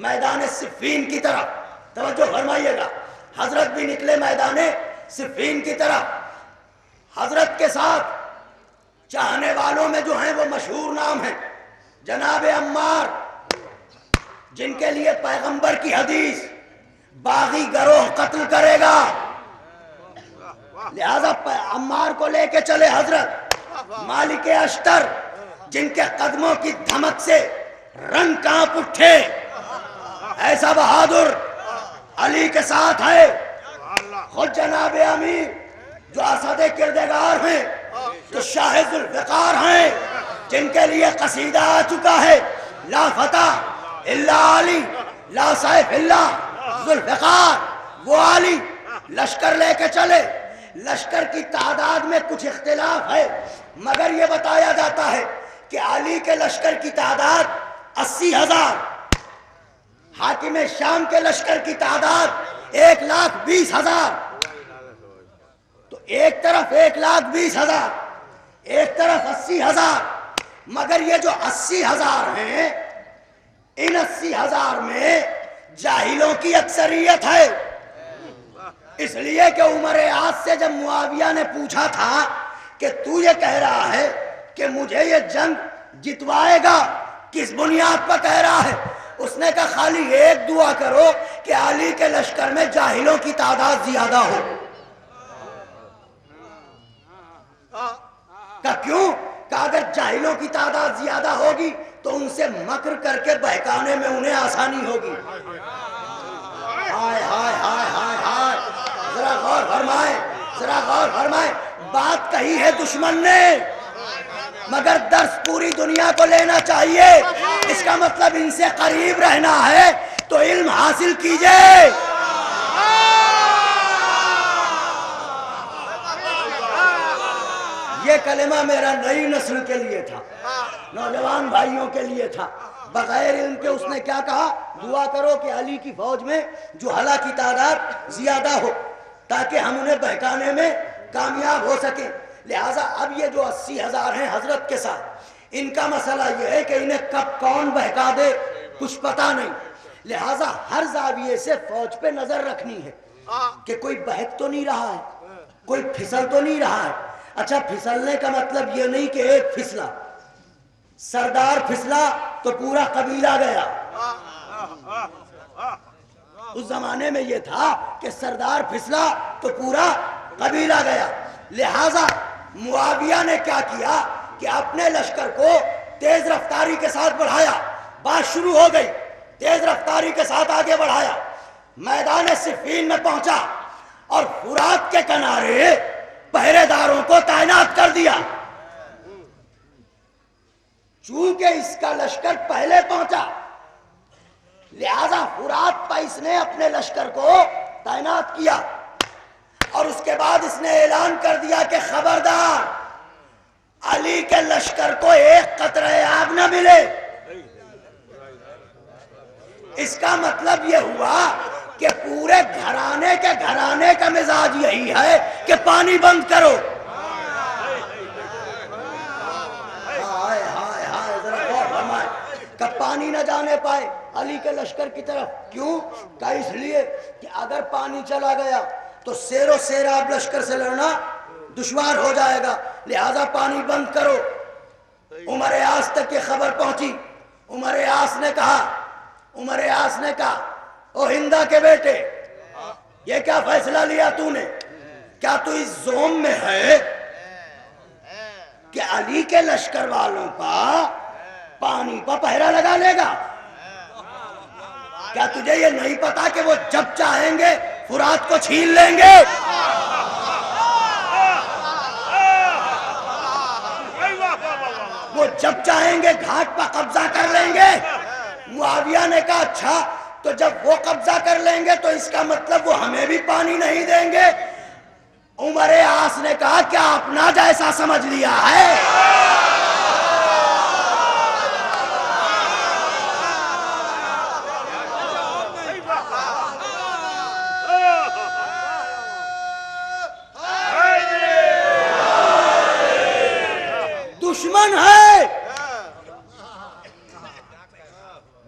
میدان صفین کی طرف۔ توجہ فرمائیے گا، حضرت بھی نکلے میدان صفین کی طرف۔ حضرت کے ساتھ چاہنے والوں میں جو ہیں وہ مشہور نام ہیں، جناب عمار، جن کے لیے پیغمبر کی حدیث باغی گروہ قتل کرے گا، لہذا عمار کو لے کے چلے حضرت۔ مالک اشتر، جن کے قدموں کی دھمک سے رنگ کانپ اٹھے، ایسا بہادر علی کے ساتھ ہے۔ خود جناب امیر جو اسد کردگار ہیں، جو شاہ ذوالفقار ہیں، جن کے لیے قصیدہ آ چکا ہے، لا فتح الا علی، لا سیف الا ذوالفقار، وہ علی لشکر لے کے چلے۔ لشکر کی تعداد میں کچھ اختلاف ہے، مگر یہ بتایا جاتا ہے کہ علی کے لشکر کی تعداد 80,000، حاکم شام کے لشکر کی تعداد 1,20,000۔ تو ایک طرف 1,20,000، ایک طرف 80,000، مگر یہ جو 80,000 ہیں، ان 80,000 میں جاہلوں کی اکثریت ہے۔ اس لیے کہ عمر عاص سے جب معاویہ نے پوچھا تھا کہ تو یہ کہہ رہا ہے کہ مجھے یہ جنگ جتوائے گا، کس بنیاد پر کہہ رہا ہے؟ اس نے کہا خالی ایک دعا کرو کہ علی کے لشکر میں جاہلوں کی تعداد زیادہ ہو۔ کہا کیوں؟ کہ اگر جاہلوں کی تعداد زیادہ ہوگی تو ان سے مکر کر کے بہکانے میں انہیں آسانی ہوگی۔ ہائے ہائے ہائے ہائے ہائے، ذرا غور فرمائیں، ذرا غور فرمائیں۔ بات کہی ہے دشمن نے، مگر درس پوری دنیا کو لینا چاہیے۔ اس کا مطلب ان سے قریب رہنا ہے تو علم حاصل کیجئے۔ یہ کلمہ میرا نئی نسل کے لیے تھا، نوجوان بھائیوں کے لیے تھا۔ بغیر علم کے اس نے کیا کہا؟ دعا کرو کہ علی کی فوج میں جوہلا کی تعداد زیادہ ہو تاکہ ہم انہیں بہکانے میں کامیاب ہو سکیں۔ لہٰذا اب یہ جو 80,000 ہیں حضرت کے ساتھ، ان کا مسئلہ یہ ہے کہ انہیں کب کون بہکا دے کچھ پتہ نہیں، لہٰذا ہر زاویے سے فوج پہ نظر رکھنی ہے کہ کوئی بہک تو نہیں رہا ہے، کوئی پھسل تو نہیں رہا ہے۔ اچھا، پھسلنے کا مطلب یہ نہیں کہ ایک پھسلا، سردار پھسلا تو پورا قبیلہ گیا۔ اس زمانے میں یہ تھا کہ سردار پھسلا تو پورا قبیلہ گیا۔ لہذا معاویہ نے کیا کیا کہ اپنے لشکر کو تیز رفتاری کے ساتھ بڑھایا۔ بات شروع ہو گئی، تیز رفتاری کے ساتھ آگے بڑھایا۔ میدان صفین میں پہنچا اور فرات کے کنارے پہرے داروں کو تعینات کر دیا. چونکہ اس کا لشکر پہلے پہنچا لہذا فرات پر اس نے اپنے لشکر کو تعینات کیا اور اس کے بعد اس نے اعلان کر دیا کہ خبردار علی کے لشکر کو ایک قطرہ آب نہ ملے. اس کا مطلب یہ ہوا کہ پورے گھرانے کا مزاج یہی ہے کہ پانی بند کرو. ہائے ہائے ہائے ذرا غور فرمائے کہ پانی نہ جانے پائے علی کے لشکر کی طرف. کیوں؟ کہ اس لیے کہ اگر پانی چلا گیا تو سیر و سیراب لشکر سے لڑنا دشوار ہو جائے گا، لہذا پانی بند کرو. عمر عاص تک یہ خبر پہنچی. عمر عاص نے کہا او ہندا کے بیٹے، یہ کیا فیصلہ لیا تو نے؟ کیا تو اس زوم میں ہے کہ علی کے لشکر والوں کا پانی پر پہرا لگا لے گا؟ کیا تجھے یہ نہیں پتا کہ وہ جب چاہیں گے فرات کو چھین لیں گے؟ وہ جب چاہیں گے گھاٹ پر قبضہ کر لیں گے. معاویہ نے کہا اچھا تو جب وہ قبضہ کر لیں گے تو اس کا مطلب وہ ہمیں بھی پانی نہیں دیں گے. عمر عاص نے کہا کیا اپنا جیسا سمجھ لیا ہے؟ دشمن ہے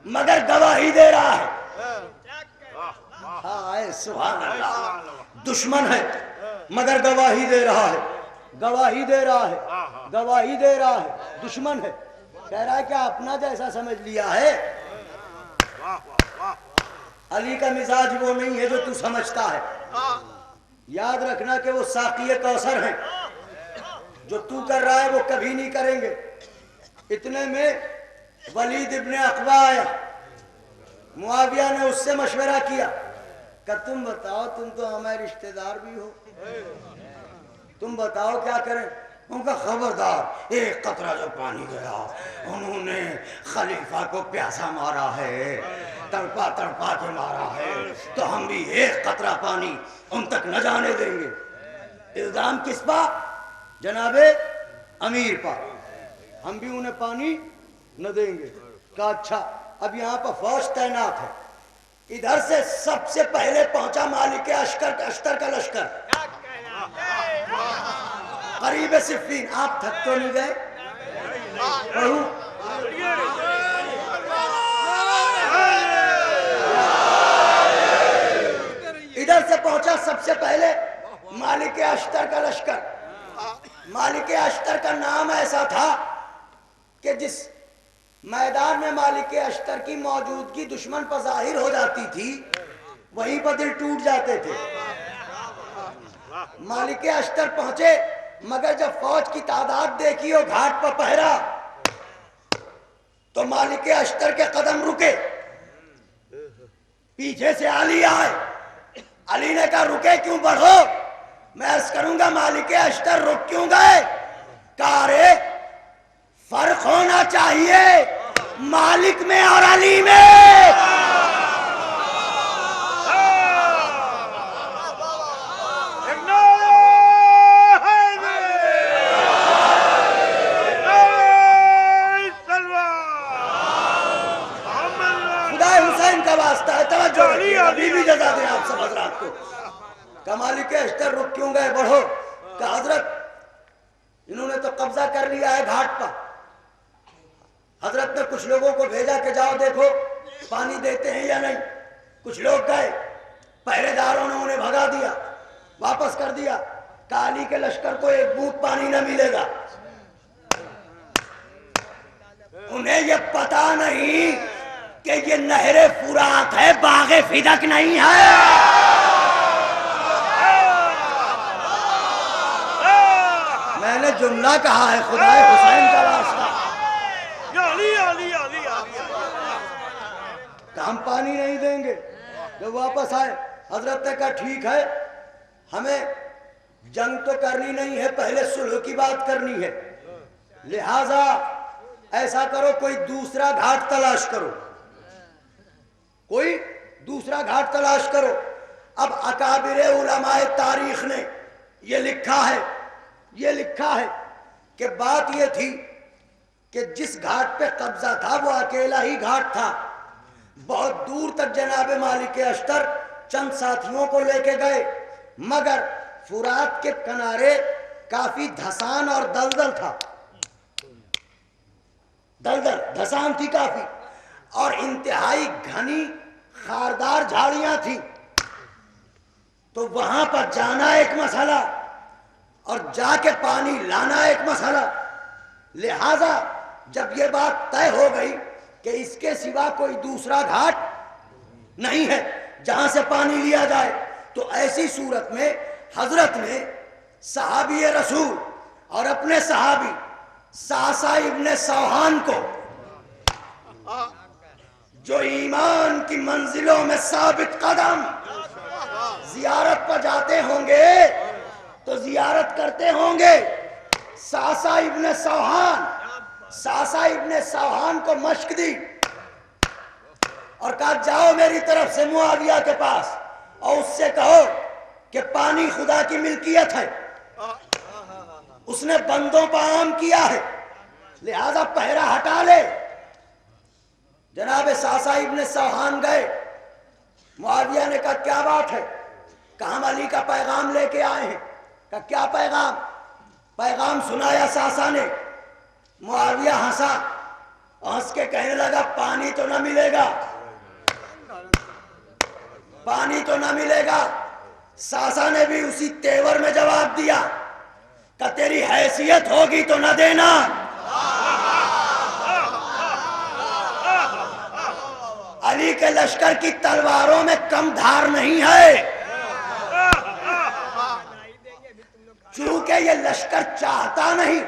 مگر گواہی دے رہا ہے. ہائے سبحان اللہ. دشمن ہے مگر گواہی دے رہا ہے. دشمن ہے کہہ رہا ہے کہ اپنا جیسا سمجھ لیا ہے. علی کا مزاج وہ نہیں ہے جو تو سمجھتا ہے. یاد رکھنا کہ وہ ساقی کوثر ہیں. جو تو کر رہا ہے وہ کبھی نہیں کریں گے. اتنے میں ولید ابن عقبہ آیا. معاویہ نے اس سے مشورہ کیا کہ تم بتاؤ، تم تو ہمارے رشتہ دار بھی ہو، تم بتاؤ کیا کریں؟ ان کا خبردار ایک قطرہ جو پانی گیا انہوں نے خلیفہ کو پیاسا مارا ہے، تڑپا کے مارا ہے، تو ہم بھی ایک قطرہ پانی ان تک نہ جانے دیں گے. الزام کس پا؟ جناب امیر پا. ہم بھی انہیں پانی نہ دیں گے. کہا اچھا اب یہاں پر فوج تعینات ہے. ادھر سے سب سے پہلے پہنچا مالک اشتر کا لشکر قریب صفین. آپ تھک تو نہیں گئے؟ پڑھوں ادھر سے پہنچا سب سے پہلے مالک اشتر کا لشکر. مالک اشتر کا نام ایسا تھا کہ جس میدان میں مالک اشتر کی موجودگی دشمن پر ظاہر ہو جاتی تھی وہیں پر دل ٹوٹ جاتے تھے. مالک اشتر پہنچے مگر جب فوج کی تعداد دیکھی اور گھاٹ پر پہرا تو مالک اشتر کے قدم رکے. پیچھے سے علی آئے. علی نے کہا رکے کیوں، بڑھو. میں عرض کروں گا مالک اشتر رک کیوں گئے؟ کہا رے فرق ہونا چاہیے مالک میں اور علی میں. خدا حسین کا واسطہ ہے، توجہ ابھی بھی جزا دیں آپ سب حضرات کو. کہ مالک اشتر رک کیوں گئے؟ بڑھو. کہ حضرت انہوں نے تو قبضہ کر لیا ہے گھاٹ پر. حضرت نے کچھ لوگوں کو بھیجا کہ جاؤ دیکھو پانی دیتے ہیں یا نہیں. کچھ لوگ گئے، پہرے داروں نے انہیں بھگا دیا، واپس کر دیا. کہ علی کے لشکر کو ایک بوند پانی نہ ملے گا. انہیں یہ پتا نہیں کہ یہ نہر فرات ہے، باغ فدق نہیں ہے. میں نے جملہ کہا ہے خدا حسین کا واسطہ کہ ہم پانی نہیں دیں گے. جب واپس آئے حضرت نے کہا ٹھیک ہے ہمیں جنگ تو کرنی نہیں ہے, پہلے صلح کی بات کرنی ہے, لہذا ایسا کرو کوئی دوسرا گھاٹ تلاش کرو, کوئی دوسرا گھاٹ تلاش کرو. اب اکابر علماء تاریخ نے یہ لکھا ہے کہ بات یہ تھی کہ جس گھاٹ پہ قبضہ تھا وہ اکیلا ہی گھاٹ تھا. بہت دور تک جناب مالک اشتر چند ساتھیوں کو لے کے گئے, مگر فرات کے کنارے کافی دھسان اور دلدل تھا, دھسان تھی کافی, اور انتہائی گھنی خاردار جھاڑیاں تھیں. تو وہاں پر جانا ایک مسئلہ اور جا کے پانی لانا ایک مسئلہ. لہذا جب یہ بات طے ہو گئی کہ اس کے سوا کوئی دوسرا گھاٹ نہیں ہے جہاں سے پانی لیا جائے, تو ایسی صورت میں حضرت نے صحابی رسول اور اپنے صحابی ساسا ابن سوہان کو, جو ایمان کی منزلوں میں ثابت قدم, زیارت پر جاتے ہوں گے تو زیارت کرتے ہوں گے, ساسا ابن سوہان کو مشق دی اور کہا جاؤ میری طرف سے معاویہ کے پاس اور اس سے کہو کہ پانی خدا کی ملکیت ہے, اس نے بندوں پر عام کیا ہے, لہذا پہرا ہٹا لے. جناب ساسا ابن سوہان گئے, معاویہ نے کہا کیا بات ہے, کہا ہم علی کا پیغام لے کے آئے ہیں. کہا کیا پیغام؟ پیغام سنایا ساسا نے. معاویہ ہنسا, ہنس کے کہنے لگا پانی تو نہ ملے گا, پانی تو نہ ملے گا. ساسا نے بھی اسی تیور میں جواب دیا کہ تیری حیثیت ہوگی تو نہ دینا. علی کے لشکر کی تلواروں میں کم دھار نہیں ہے, چونکہ یہ لشکر چاہتا نہیں,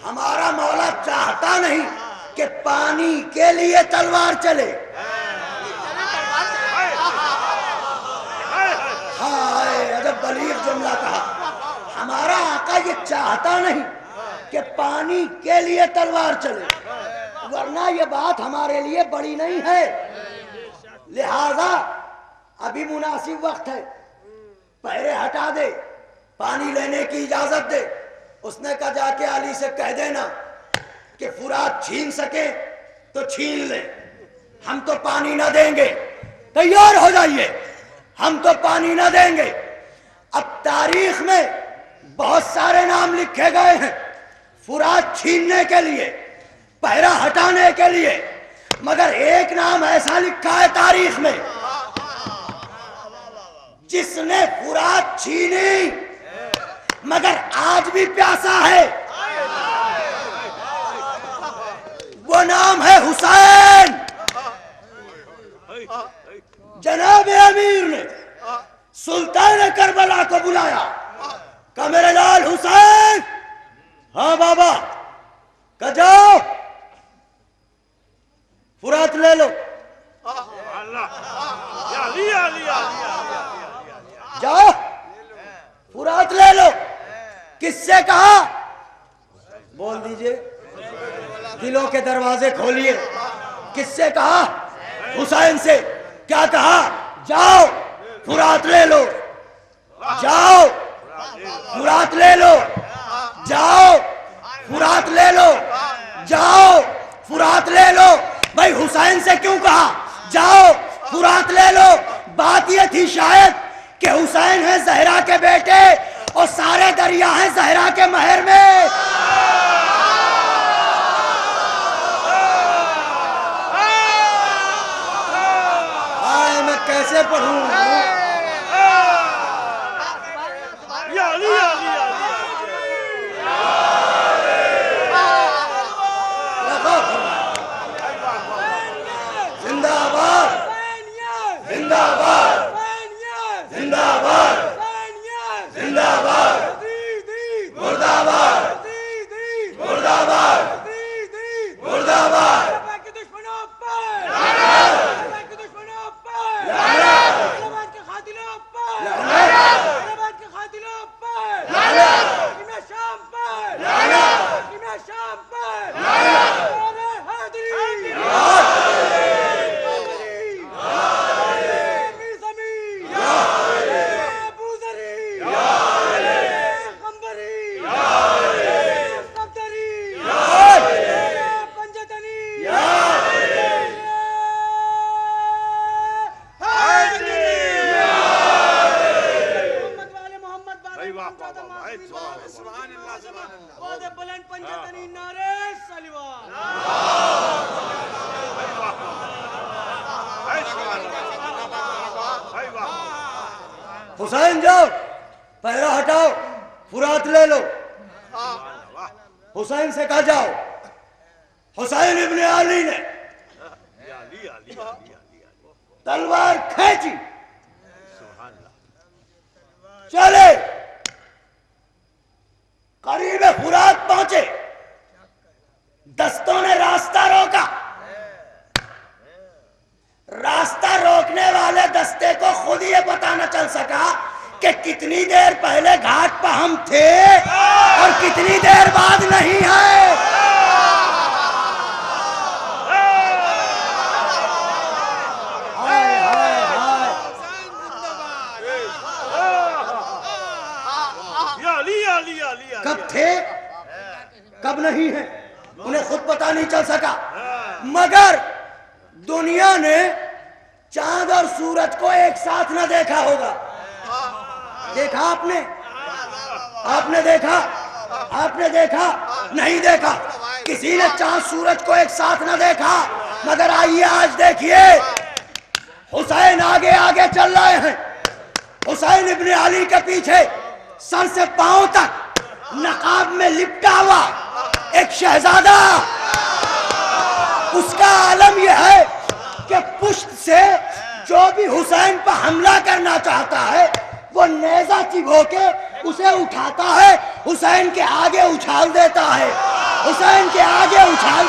ہمارا مولا چاہتا نہیں کہ پانی کے لیے تلوار چلے. ہائے عجب بلیغ جملہ کہا, ہمارا آقا یہ چاہتا نہیں کہ پانی کے لیے تلوار چلے, ورنہ یہ بات ہمارے لیے بڑی نہیں ہے. لہذا ابھی مناسب وقت ہے, پہرے ہٹا دے, پانی لینے کی اجازت دے. اس نے کہا جا کے علی سے کہہ دینا کہ فرات چھین سکے تو چھین لے, ہم تو پانی نہ دیں گے, تیار ہو جائیے, ہم تو پانی نہ دیں گے. اب تاریخ میں بہت سارے نام لکھے گئے ہیں فرات چھیننے کے لیے, پہرا ہٹانے کے لیے, مگر ایک نام ایسا لکھا ہے تاریخ میں جس نے فرات چھینی مگر آج بھی پیاسا ہے, وہ نام ہے حسین. جناب امیر نے سلطان کربلا کو بلایا, کہا میرے لال حسین. ہاں بابا, کہا جاؤ فرات لے لو, جاؤ فرات لے لو. کس سے کہا؟ بول دیجئے, دلوں کے دروازے کھولیے. کس سے کہا؟ حسین سے. کیا کہا؟ جاؤ فرات لے لو, جاؤ فرات لے لو, جاؤ فرات لے لو, جاؤ فرات لے لو. بھائی حسین سے کیوں کہا جاؤ فرات لے لو؟ بات یہ تھی شاید کہ حسین ہے زہرا کے بیٹے اور سارے دریا ہیں زہرا کے مہر میں. آئے میں کیسے پڑھوں؟ زندہ باد, زندہ باد, زندہ باد, زندہ باد, مرد آباد, مرد آباد, مرد آباد. سبحان اللہ بلند پنجتنی نعرے سلیوان حسین جاؤ پہرا ہٹاؤ فرات لے لو حسین سے کہا جاؤ حسین ابن علی نے تلوار کھینچی چلے قریب فرات پہنچے دستوں نے راستہ روکا راستہ روکنے والے دستے کو خود یہ پتہ نہ چل سکا کہ کتنی دیر پہلے گھاٹ پہ ہم تھے اور کتنی دیر بعد نہیں ہے کب تھے کب نہیں ہے انہیں خود پتہ نہیں چل سکا مگر دنیا نے چاند اور سورج کو ایک ساتھ نہ دیکھا ہوگا دیکھا آپ نے دیکھا نہیں دیکھا کسی نے چاند سورج کو ایک ساتھ نہ دیکھا مگر آئیے آج دیکھیے حسین آگے آگے چل رہے ہیں حسین ابن علی کے پیچھے سر سے پاؤں تک نقاب میں لپٹا ہوا ایک شہزادہ اس کا عالم یہ ہے کہ پشت سے جو بھی حسین پر حملہ کرنا چاہتا ہے وہ نیزہ چبھو کے اسے اٹھاتا ہے حسین کے آگے اچھال دیتا ہے حسین کے آگے اچھال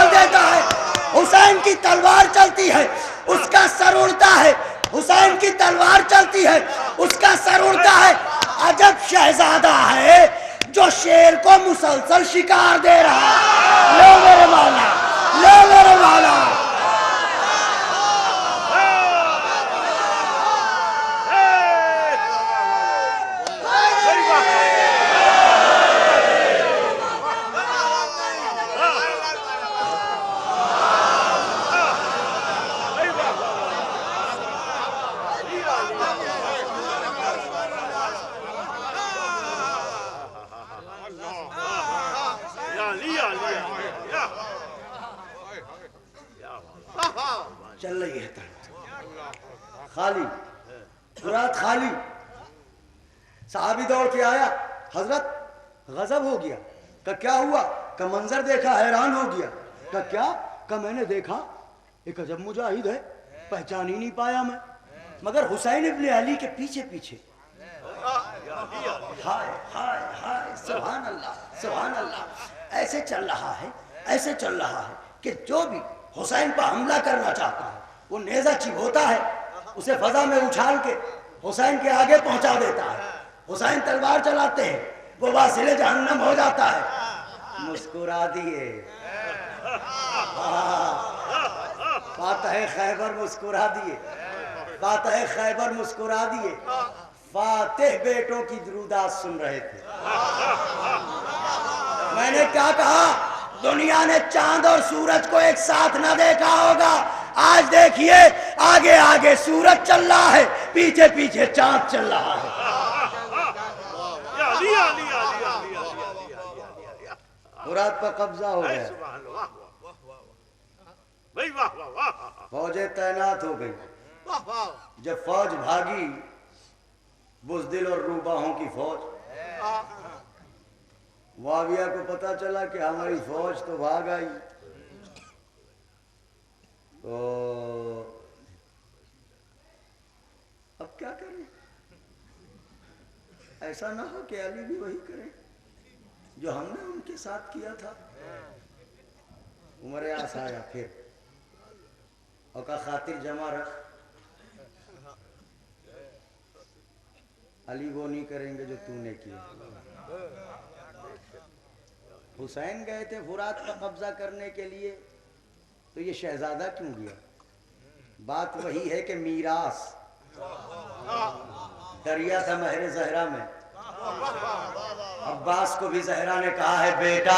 دیتا ہے حسین کی تلوار چلتی ہے اس کا سر اڑتا ہے حسین کی تلوار چلتی ہے اس کا سر اڑتا ہے عجب شہزادہ ہے جو شیر کو مسلسل شکار دے رہا لو میرے مولا چل رہی ہے خالی فرات خالی صحابی دوڑ کے آیا حضرت غضب ہو گیا کہ کیا ہوا کہ منظر دیکھا حیران ہو گیا کہ کیا کہ میں نے دیکھا ایک عجب مجاہد ہے پہچان ہی نہیں پایا میں مگر حسین ابن علی کے پیچھے پیچھے ہائے ہائے ہائے سبحان اللہ ایسے چل رہا ہے کہ جو بھی حسین پر حملہ کرنا چاہتا ہے وہ نیزہ چبھوتا ہے اسے فضا میں اچھال کے حسین کے آگے پہنچا دیتا ہے حسین تلوار چلاتے ہیں وہ واصل جہنم ہو جاتا ہے مسکرا دیے فاتح خیبر مسکرا دیے فاتح بیٹوں کی درودات سن رہے تھے میں نے کیا کہا دنیا نے چاند اور سورج کو ایک ساتھ نہ دیکھا ہوگا آج دیکھیے آگے آگے سورج چل رہا ہے پیچھے پیچھے چاند چل رہا ہے فرات پر قبضہ ہو گیا فوجیں تعینات ہو گئی جب فوج بھاگی بزدل اور روباہوں کی فوج معاویہ کو پتا چلا کہ ہماری فوج تو بھاگ آئی تو اب کیا کریں ایسا نہ ہو کہ علی بھی وہی کریں جو ہم نے ان کے ساتھ کیا تھا عمر عاص آیا پھر اور کہا خاطر جمع رکھ علی وہ نہیں کریں گے جو تو نے کیا حسین گئے تھے فرات کا قبضہ کرنے کے لیے تو یہ شہزادہ کیوں گیا بات وہی ہے کہ میراث دریا تھا مہر زہرا میں عباس کو بھی زہرا نے کہا ہے بیٹا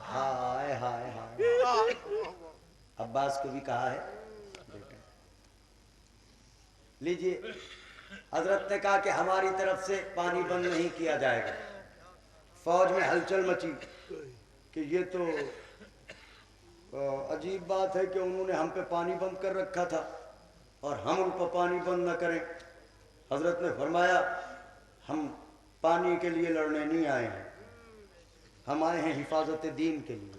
ہائے ہائے ہائے عباس کو بھی کہا ہے بیٹا لیجئے. حضرت نے کہا کہ ہماری طرف سے پانی بند نہیں کیا جائے گا. فوج میں ہلچل مچی کہ یہ تو عجیب بات ہے کہ انہوں نے ہم پہ پانی بند کر رکھا تھا اور ہم ان پہ پانی بند نہ کریں. حضرت نے فرمایا ہم پانی کے لیے لڑنے نہیں آئے ہیں, ہم آئے ہیں حفاظت دین کے لیے.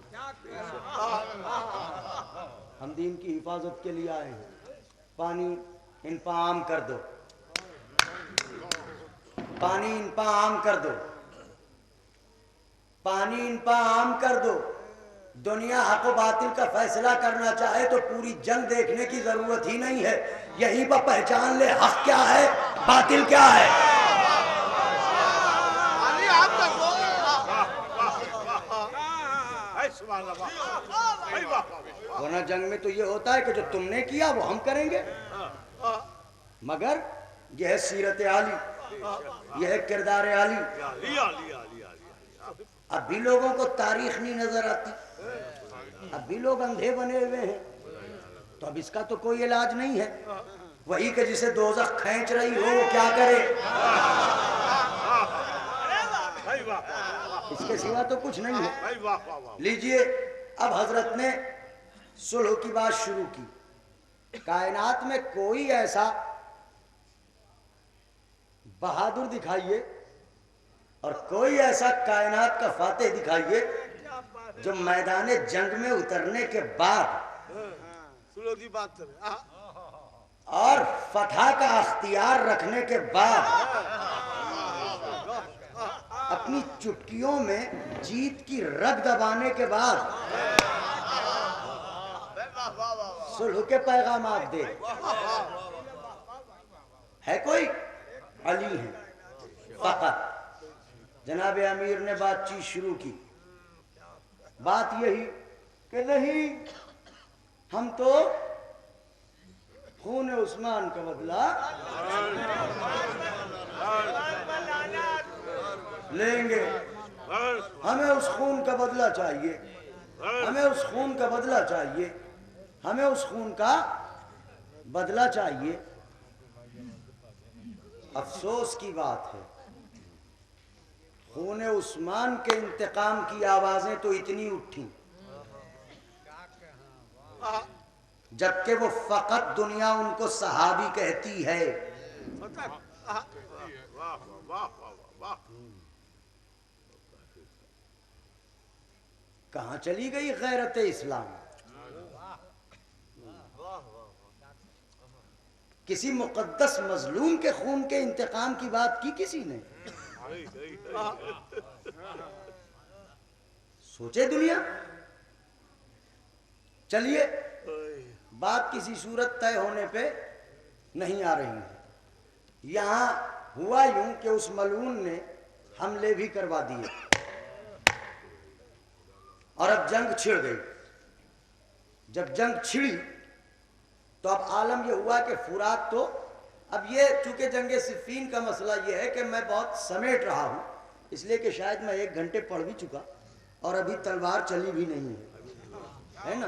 ہم دین کی حفاظت کے لیے آئے ہیں. پانی ان پہ عام کر دو, پانی ان پہ عام کر دو, پانی ان پہ عام کر دو. دنیا حق و باطل کا فیصلہ کرنا چاہے تو پوری جنگ دیکھنے کی ضرورت ہی نہیں ہے, یہیں پر پہچان لے حق کیا ہے باطل کیا ہے. ورنہ جنگ میں تو یہ ہوتا ہے کہ جو تم نے کیا وہ ہم کریں گے, مگر یہ ہے سیرت عالی, یہ ہے کردار عالی. اب بھی لوگوں کو تاریخ نہیں نظر آتی, اب بھی لوگ اندھے بنے ہوئے ہیں, تو اب اس کا تو کوئی علاج نہیں ہے. وہی کہ جسے دوزخ کھینچ رہی ہو وہ کیا کرے, اس کے سوا تو کچھ نہیں ہے. لیجئے اب حضرت نے صلح کی بات شروع کی. کائنات میں کوئی ایسا بہادر دکھائیے اور کوئی ایسا کائنات کا فاتح دکھائیے جو میدان جنگ میں اترنے کے بعد اور فتح کا اختیار رکھنے کے بعد اپنی چٹکیوں میں جیت کی رگ دبانے کے بعد صلح کے پیغامات دے. ہے کوئی؟ علی ہے فقط. جناب امیر نے بات چیت شروع کی. بات یہی کہ نہیں, ہم تو خون عثمان کا بدلہ لیں گے, ہمیں اس خون کا بدلہ چاہیے, ہمیں اس خون کا بدلہ چاہیے, ہمیں اس خون کا بدلہ چاہیے. افسوس کی بات ہے خون عثمان کے انتقام کی آوازیں تو اتنی اٹھیں جبکہ وہ فقط دنیا ان کو صحابی کہتی ہے. کہاں چلی گئی غیرت اسلام؟ کسی مقدس مظلوم کے خون کے انتقام کی بات کی کسی نے؟ سوچے دنیا. چلیے بات کسی صورت طے ہونے پہ نہیں آ رہی ہے. یہاں ہوا یوں کہ اس ملعون نے حملے بھی کروا دیے اور اب جنگ چھڑ گئی. جب جنگ چھڑی تو اب عالم یہ ہوا کہ فرات تو اب یہ چونکہ جنگ صفین کا مسئلہ یہ ہے کہ میں بہت سمیٹ رہا ہوں, اس لیے کہ شاید میں 1 گھنٹے پڑھ بھی چکا اور ابھی تلوار چلی بھی نہیں ہے نا,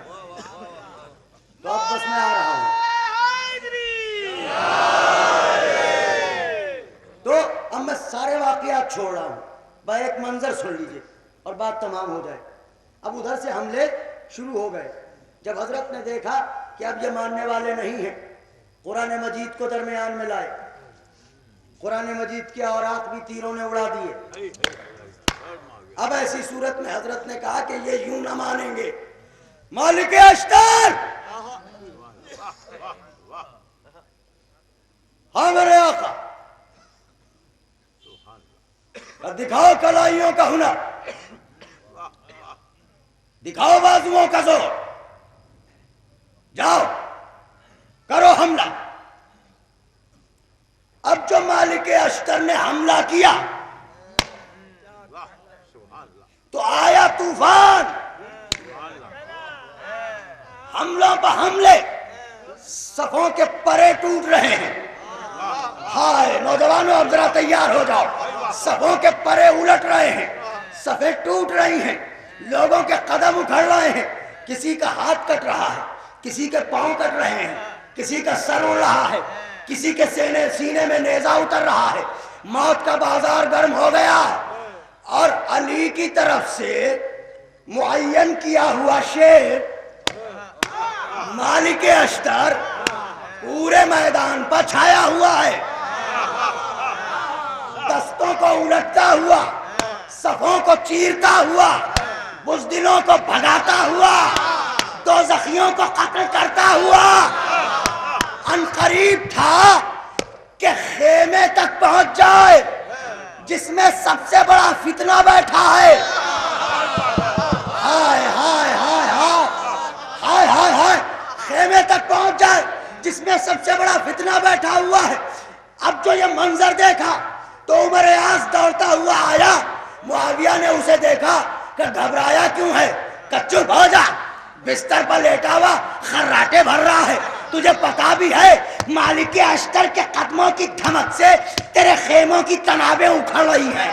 تو اب بس میں آ رہا ہوں. تو اب میں سارے واقعات چھوڑ رہا ہوں, بھائی ایک منظر سن لیجئے اور بات تمام ہو جائے. اب ادھر سے حملے شروع ہو گئے. جب حضرت نے دیکھا کہ اب یہ ماننے والے نہیں ہیں, قرآن مجید کو درمیان میں لائے. قرآن مجید کے اوراق بھی تیروں نے اڑا دیے. اب ایسی صورت میں حضرت نے کہا کہ یہ یوں نہ مانیں گے. مالک اشتر, ہاں میرے آقا, دکھاؤ کلائیوں کا ہنر, دکھاؤ بازوؤں کا زور, جاؤ کرو حملہ. اب جو مالک اشتر نے حملہ کیا تو آیا طوفان, حملوں پہ حملے, صفوں کے پرے ٹوٹ رہے ہیں. ہائے نوجوانوں اب ذرا تیار ہو جاؤ, صفوں کے پرے الٹ رہے ہیں, صفیں ٹوٹ رہی ہیں, لوگوں کے قدم اکھڑ رہے ہیں, کسی کا ہاتھ کٹ رہا ہے, کسی کے پاؤں کٹ رہے ہیں، کسی کا سر اڑ رہا ہے، کسی کے سینے میں نیزہ اتر رہا ہے، موت کا بازار گرم ہو گیا، اور علی کی طرف سے معین کیا ہوا شیر مالک اشتر پورے میدان پر چھایا ہوا ہے، دستوں کو الٹتا ہوا، صفوں کو چیرتا ہوا، بزدلوں کو بھگاتا ہوا، دوزخیوں کو قتل کرتا ہوا۔ ان قریب تھا کہ خیمے تک پہنچ جائے جس میں سب سے بڑا فتنہ بیٹھا ہے۔ ہائے ہائے ہائے ہائے ہائے ہائے ہائے، خیمے تک پہنچ جائے جس میں سب سے بڑا فتنہ بیٹھا ہوا ہے۔ اب جو یہ منظر دیکھا تو عمر عاص دوڑتا ہوا آیا، معاویہ نے اسے دیکھا کہ گھبرایا کیوں ہے، کہ چپ ہو جا، بستر پر لیٹا ہوا خراٹے بھر رہا ہے، تجھے پتا بھی ہے مالک اشتر کے قدموں کی دھمک سے تیرے خیموں کی تنابیں اکھڑ رہی ہیں۔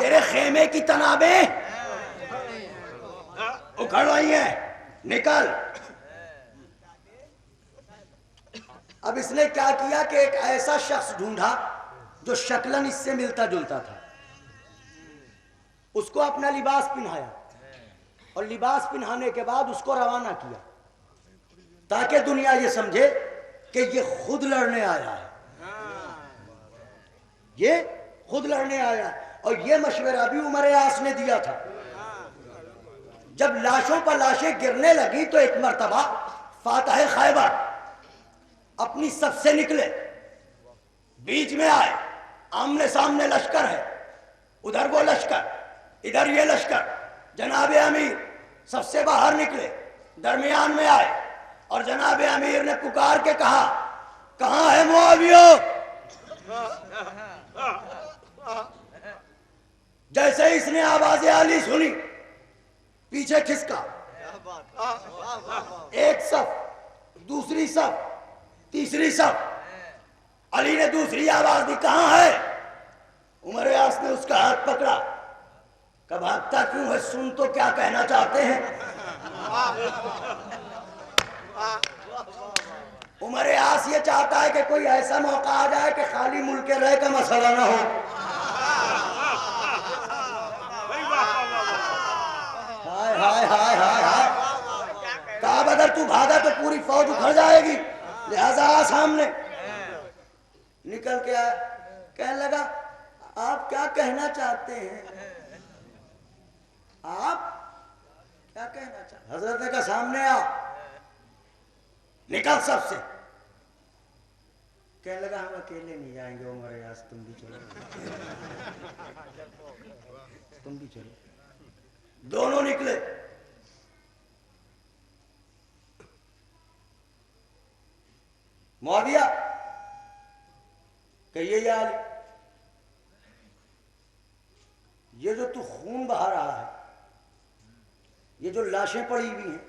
تیرے خیمے کی تنابیں اکھڑ رہی ہیں، نکل۔ اب اس نے کیا کیا کہ ایک ایسا شخص ڈھونڈا جو شکلاً اس سے ملتا جلتا تھا، اس کو اپنا لباس پہنایا، اور لباس پہنانے کے بعد اس کو روانہ کیا تاکہ دنیا یہ سمجھے کہ یہ خود لڑنے آیا ہے، یہ خود لڑنے آیا ہے۔ اور یہ مشورہ بھی عمر عاص نے دیا تھا۔ جب لاشوں پر لاشیں گرنے لگی تو ایک مرتبہ فاتح خیبر اپنی صف سے نکلے، بیچ میں آئے، آمنے سامنے لشکر ہے، ادھر وہ لشکر، ادھر یہ لشکر، جناب امیر سب سے باہر نکلے، درمیان میں آئے، اور جناب امیر نے پکار کے کہا، کہاں ہے معاویہ؟ جیسے اس نے آواز علی سنی، پیچھے کھسکا، ایک صف، دوسری صف، تیسری صف، علی نے دوسری آواز دی، کہاں ہے؟ عمر عاص نے اس کا ہاتھ پکڑا، کہ بھاگتا کیوں ہے، سن تو کیا کہنا چاہتے ہیں۔ عمر عاص یہ چاہتا ہے کہ کوئی ایسا موقع آ جائے کہ خالی ملک رہ کا مسئلہ نہ ہو۔ ہائے ہائے ہائے ہائے ہائے، کہا اگر تو بھاگا تو پوری فوج اکھڑ جائے گی، لہذا آ سامنے۔ نکل کے آیا، کہنے لگا آپ کیا کہنا چاہتے ہیں، آپ کیا کہنا چاہتے ہیں؟ حضرت نے کہا سامنے آ، نکل سب سے۔ کہنے لگا ہم اکیلے نہیں جائیں گے عمر عاص، تم بھی چلو، تم بھی چلو۔ دونوں نکلے، معاویہ کہیے یا علی، یہ جو تو خون بہا رہا ہے، یہ جو لاشیں پڑی ہوئی ہیں،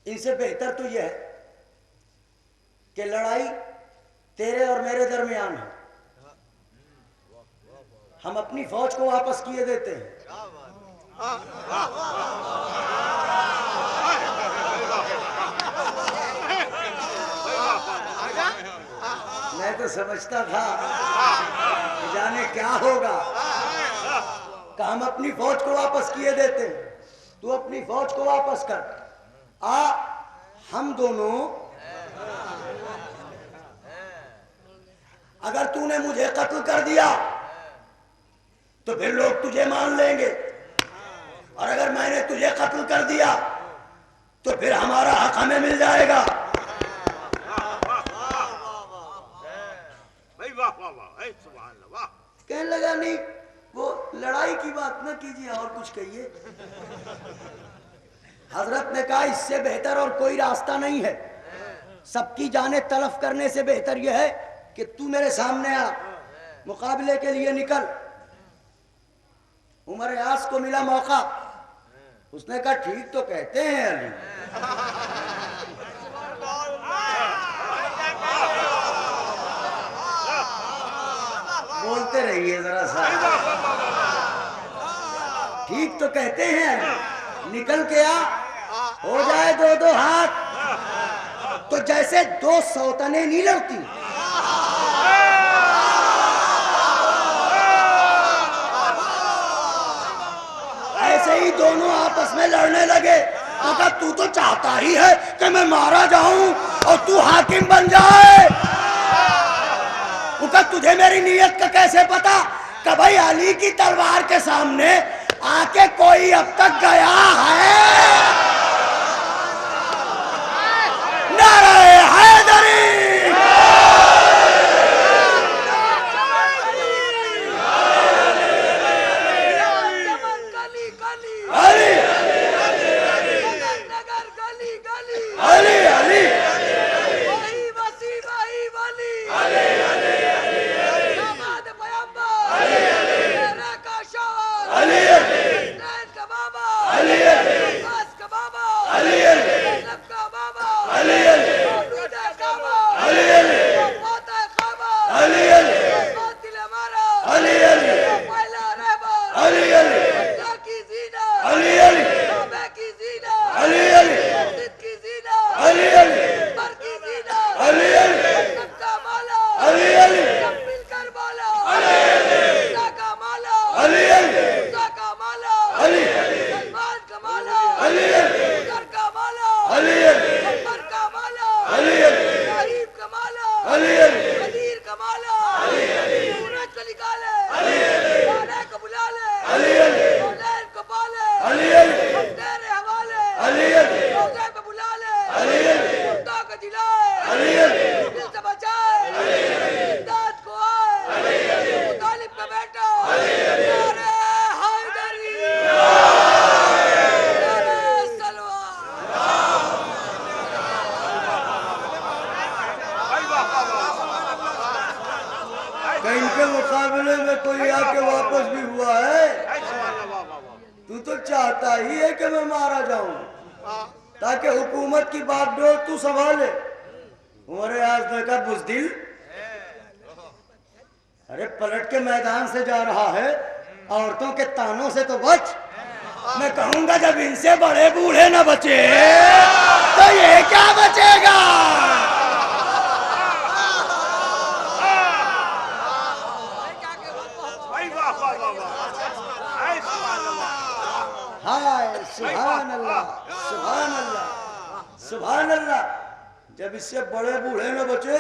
ان سے بہتر تو یہ ہے کہ لڑائی تیرے اور میرے درمیان ہے، ہم اپنی فوج کو واپس کیے دیتے ہیں۔ میں تو سمجھتا تھا کہ جانے کیا ہوگا، کہ ہم اپنی فوج کو واپس کیے دیتے ہیں، تو اپنی فوج کو واپس کر، آ ہم دونوں، اگر تو نے مجھے قتل کر دیا تو پھر لوگ تجھے مان لیں گے، اور اگر میں نے تجھے قتل کر دیا تو پھر ہمارا حق ہمیں مل جائے گا۔ کہنے لگا نہیں، وہ لڑائی کی بات نہ کیجیے اور کچھ کہیے۔ حضرت نے کہا اس سے بہتر اور کوئی راستہ نہیں ہے، سب کی جانیں تلف کرنے سے بہتر یہ ہے کہ تو میرے سامنے آ، مقابلے کے لیے نکل۔ عمر عاص کو ملا موقع، اس نے کہا ٹھیک تو کہتے ہیں علی، سنتے رہیے ذرا سا. ٹھیک تو کہتے ہیں نکل کے آ ہو جائے دو دو ہاتھ تو جیسے دو سوتنیں نہیں لڑتی ایسے ہی دونوں آپس میں لڑنے لگے. تو تو چاہتا ہی ہے کہ میں مارا جاؤں اور تو حاکم بن جائے. تجھے میری نیت کا کیسے پتا کہ بھائی علی کی تلوار کے سامنے آ کے کوئی اب تک گیا ہے؟ نعرہ حیدری علی علی چاہتا ہی ہے کہ میں مارا جاؤں تاکہ حکومت کی بات ڈور تو سنبھالے. عمر اعظم نے کہا بزدل ارے پلٹ کے میدان سے جا رہا ہے عورتوں کے تانوں سے تو بچ. میں کہوں گا جب ان سے بڑے بوڑھے نہ بچے تو یہ کیا بچے گا. سبحان اللہ سبحان اللہ سبحان اللہ. جب اس سے بڑے بوڑھے نہ بچے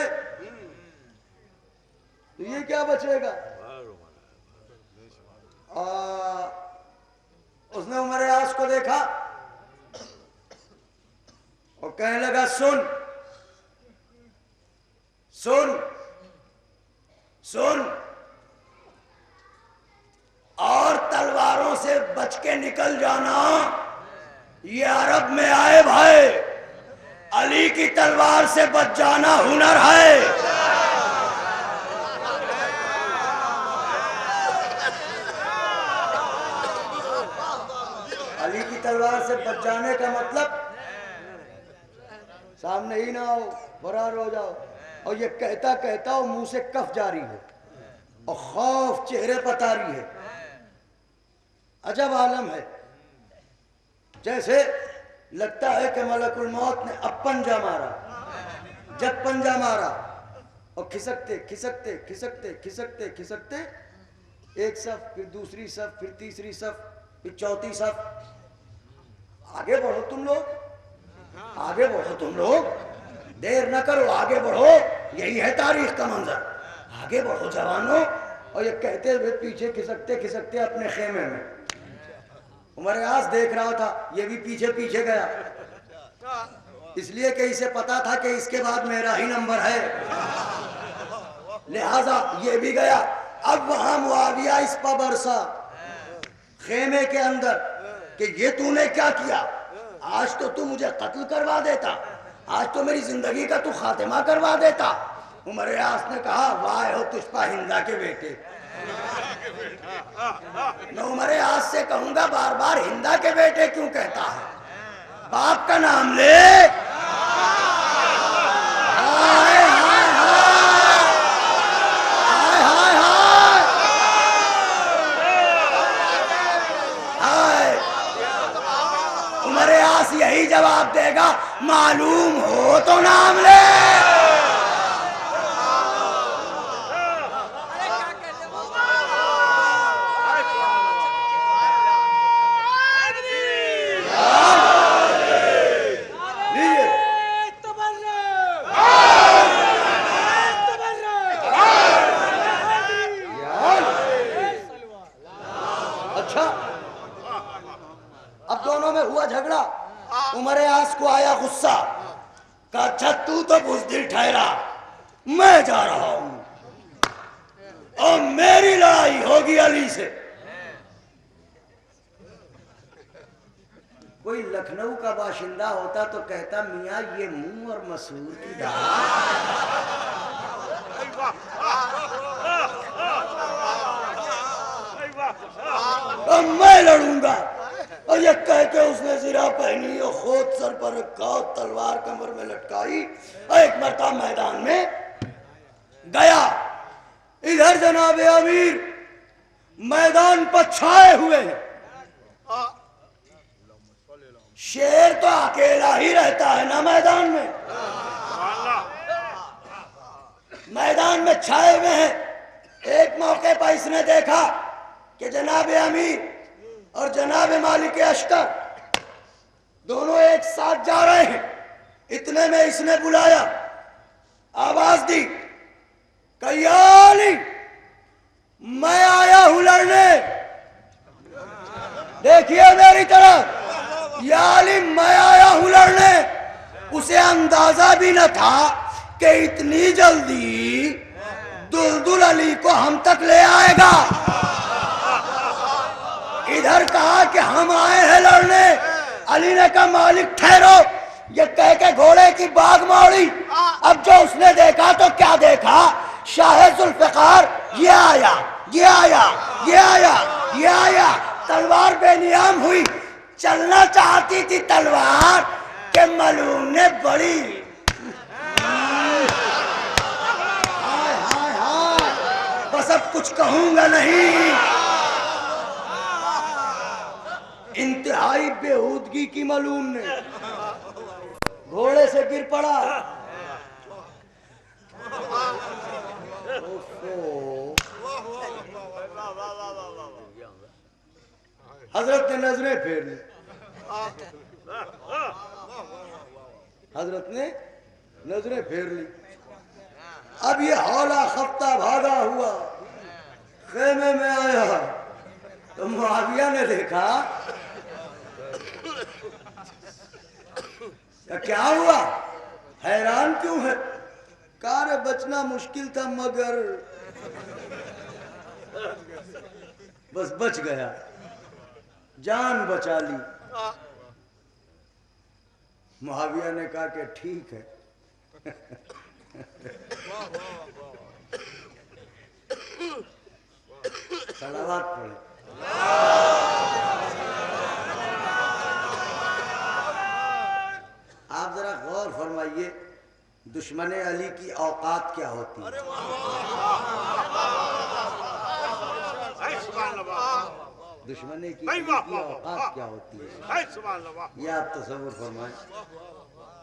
تو یہ کیا بچے گا. اس نے عمر اعظم کو دیکھا اور کہنے لگا سن سن سن اور تلواروں سے بچ کے نکل جانا. یہ عرب میں آئے بھائی علی کی تلوار سے بچ جانا ہنر ہے. علی کی تلوار سے بچ جانے کا مطلب سامنے ہی نہ ہو فرار ہو جاؤ. اور یہ کہتا کہتا وہ منہ سے کف جاری ہے اور خوف چہرے پر طاری ہے. عجب عالم ہے. جیسے لگتا ہے کہ ملک الموت نے اب پنجہ مارا. جب پنجہ مارا اور کھسکتے کھسکتے کھسکتے کھسکتے کھسکتے ایک صف پھر دوسری صف پھر تیسری صف پھر چوتھی صف. آگے بڑھو تم لوگ آگے بڑھو تم لوگ دیر نہ کرو آگے بڑھو. یہی ہے تاریخ کا منظر. آگے بڑھو جوانوں. اور یہ کہتے ہوئے پیچھے کھسکتے کھسکتے اپنے خیمے میں. عمر اعظم دیکھ رہا تھا یہ بھی پیچھے پیچھے گیا اس لیے کہ اسے پتا تھا کہ اس کے بعد میرا ہی نمبر ہے لہذا یہ بھی گیا. اب وہاں معاویہ اس پر برسا خیمے کے اندر کہ یہ تو نے کیا کیا. آج تو مجھے قتل کروا دیتا. آج تو میری زندگی کا تو خاتمہ کروا دیتا. عمر اعظم نے کہا واہ ہو تجھ پا ہندا کے بیٹے. میں عمر اعظم سے کہوں گا بار بار ہندا کے بیٹے کیوں کہتا ہے. باپ کا نام لے. ہائے ہائے ہائے ہائے ہائے کہے گا معلوم ہو تو نام لے. اب دونوں میں ہوا جھگڑا. عمر آس کو آیا غصہ, کہا اچھا تو بزدل ٹھہرا, میں جا رہا ہوں اور میری لڑائی ہوگی علی سے. کوئی لکھنؤ کا باشندہ ہوتا تو کہتا میاں یہ منہ اور مسور کی دال. اب میں لڑوں گا. اور یہ کہہ کے اس نے زرہ پہنی اور خود سر پر رکھا اور تلوار کمر میں لٹکائی اور ایک مرتبہ میدان میں گیا. ادھر جناب امیر میدان پر چھائے ہوئے ہیں. شیر تو اکیلا ہی رہتا ہے نا میدان میں. میدان میں چھائے ہوئے ہیں. ایک موقع پر اس نے دیکھا کہ جناب امیر اور جناب مالک اشتر دونوں ایک ساتھ جا رہے ہیں. اتنے میں اس نے بلایا, آواز دی کہ یا علی میں آیا ہوں لڑنے. دیکھیے میری طرف, یا علی میں آیا ہوں لڑنے. اسے اندازہ بھی نہ تھا کہ اتنی جلدی دلدل علی کو ہم تک لے آئے گا. ادھر کہا کہ ہم آئے ہیں لڑنے. علی نے کہا مالک ٹھہرو. یہ کہہ کے گھوڑے کی باگ موڑی. اب جو اس نے دیکھا تو کیا دیکھا, شاہ ذوالفقار یہ آیا, یہ آیا, یہ آیا, یہ آیا. تلوار بے نیام ہوئی. چلنا چاہتی تھی تلوار کہ ملعون نے بڑی ہائے ہائے ہائے, بس اب کچھ کہوں گا نہیں. انتہائی بےہودگی کی ملعون نے گھوڑے سے گر پڑا. حضرت نے نظریں پھیر لی. حضرت نے نظریں پھیر لی. اب یہ ہولا خفتہ بھاگا ہوا خیمے میں آیا تو معاویہ نے دیکھا کیا ہوا, حیران کیوں ہے؟ کار بچنا مشکل تھا مگر بس بچ گیا, جان بچا لی. معاویہ نے کہا کہ ٹھیک ہے. صلوات پڑھیں. آپ ذرا غور فرمائیے دشمن علی کی اوقات کیا ہوتی ہے. دشمن کی اوقات کیا ہوتی ہے یہ آپ تصور فرمائیں.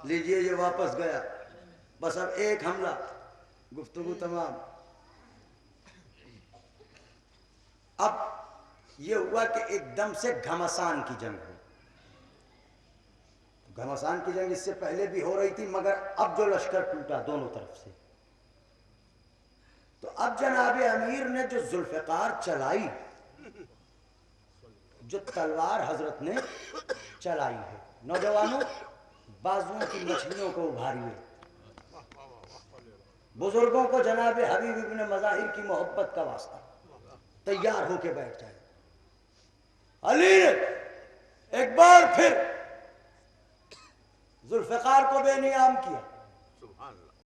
لیجئے یہ واپس گیا, بس اب ایک حملہ, گفتگو تمام. اب یہ ہوا کہ ایک دم سے گھمسان کی جنگ ہوئی. گھمسان کی جنگ اس سے پہلے بھی ہو رہی تھی مگر اب جو لشکر ٹوٹا دونوں طرف سے, تو اب جناب امیر نے جو ذوالفقار چلائی, جو تلوار حضرت نے چلائی ہے, نوجوانوں بازوؤں کی مچھلیوں کو ابھاریے. بزرگوں کو جناب حبیب ابن مظاہر کی محبت کا واسطہ, تیار ہو کے بیٹھ جائے. علی نے ایک بار پھر ذوالفقار کو بے نیام کیا.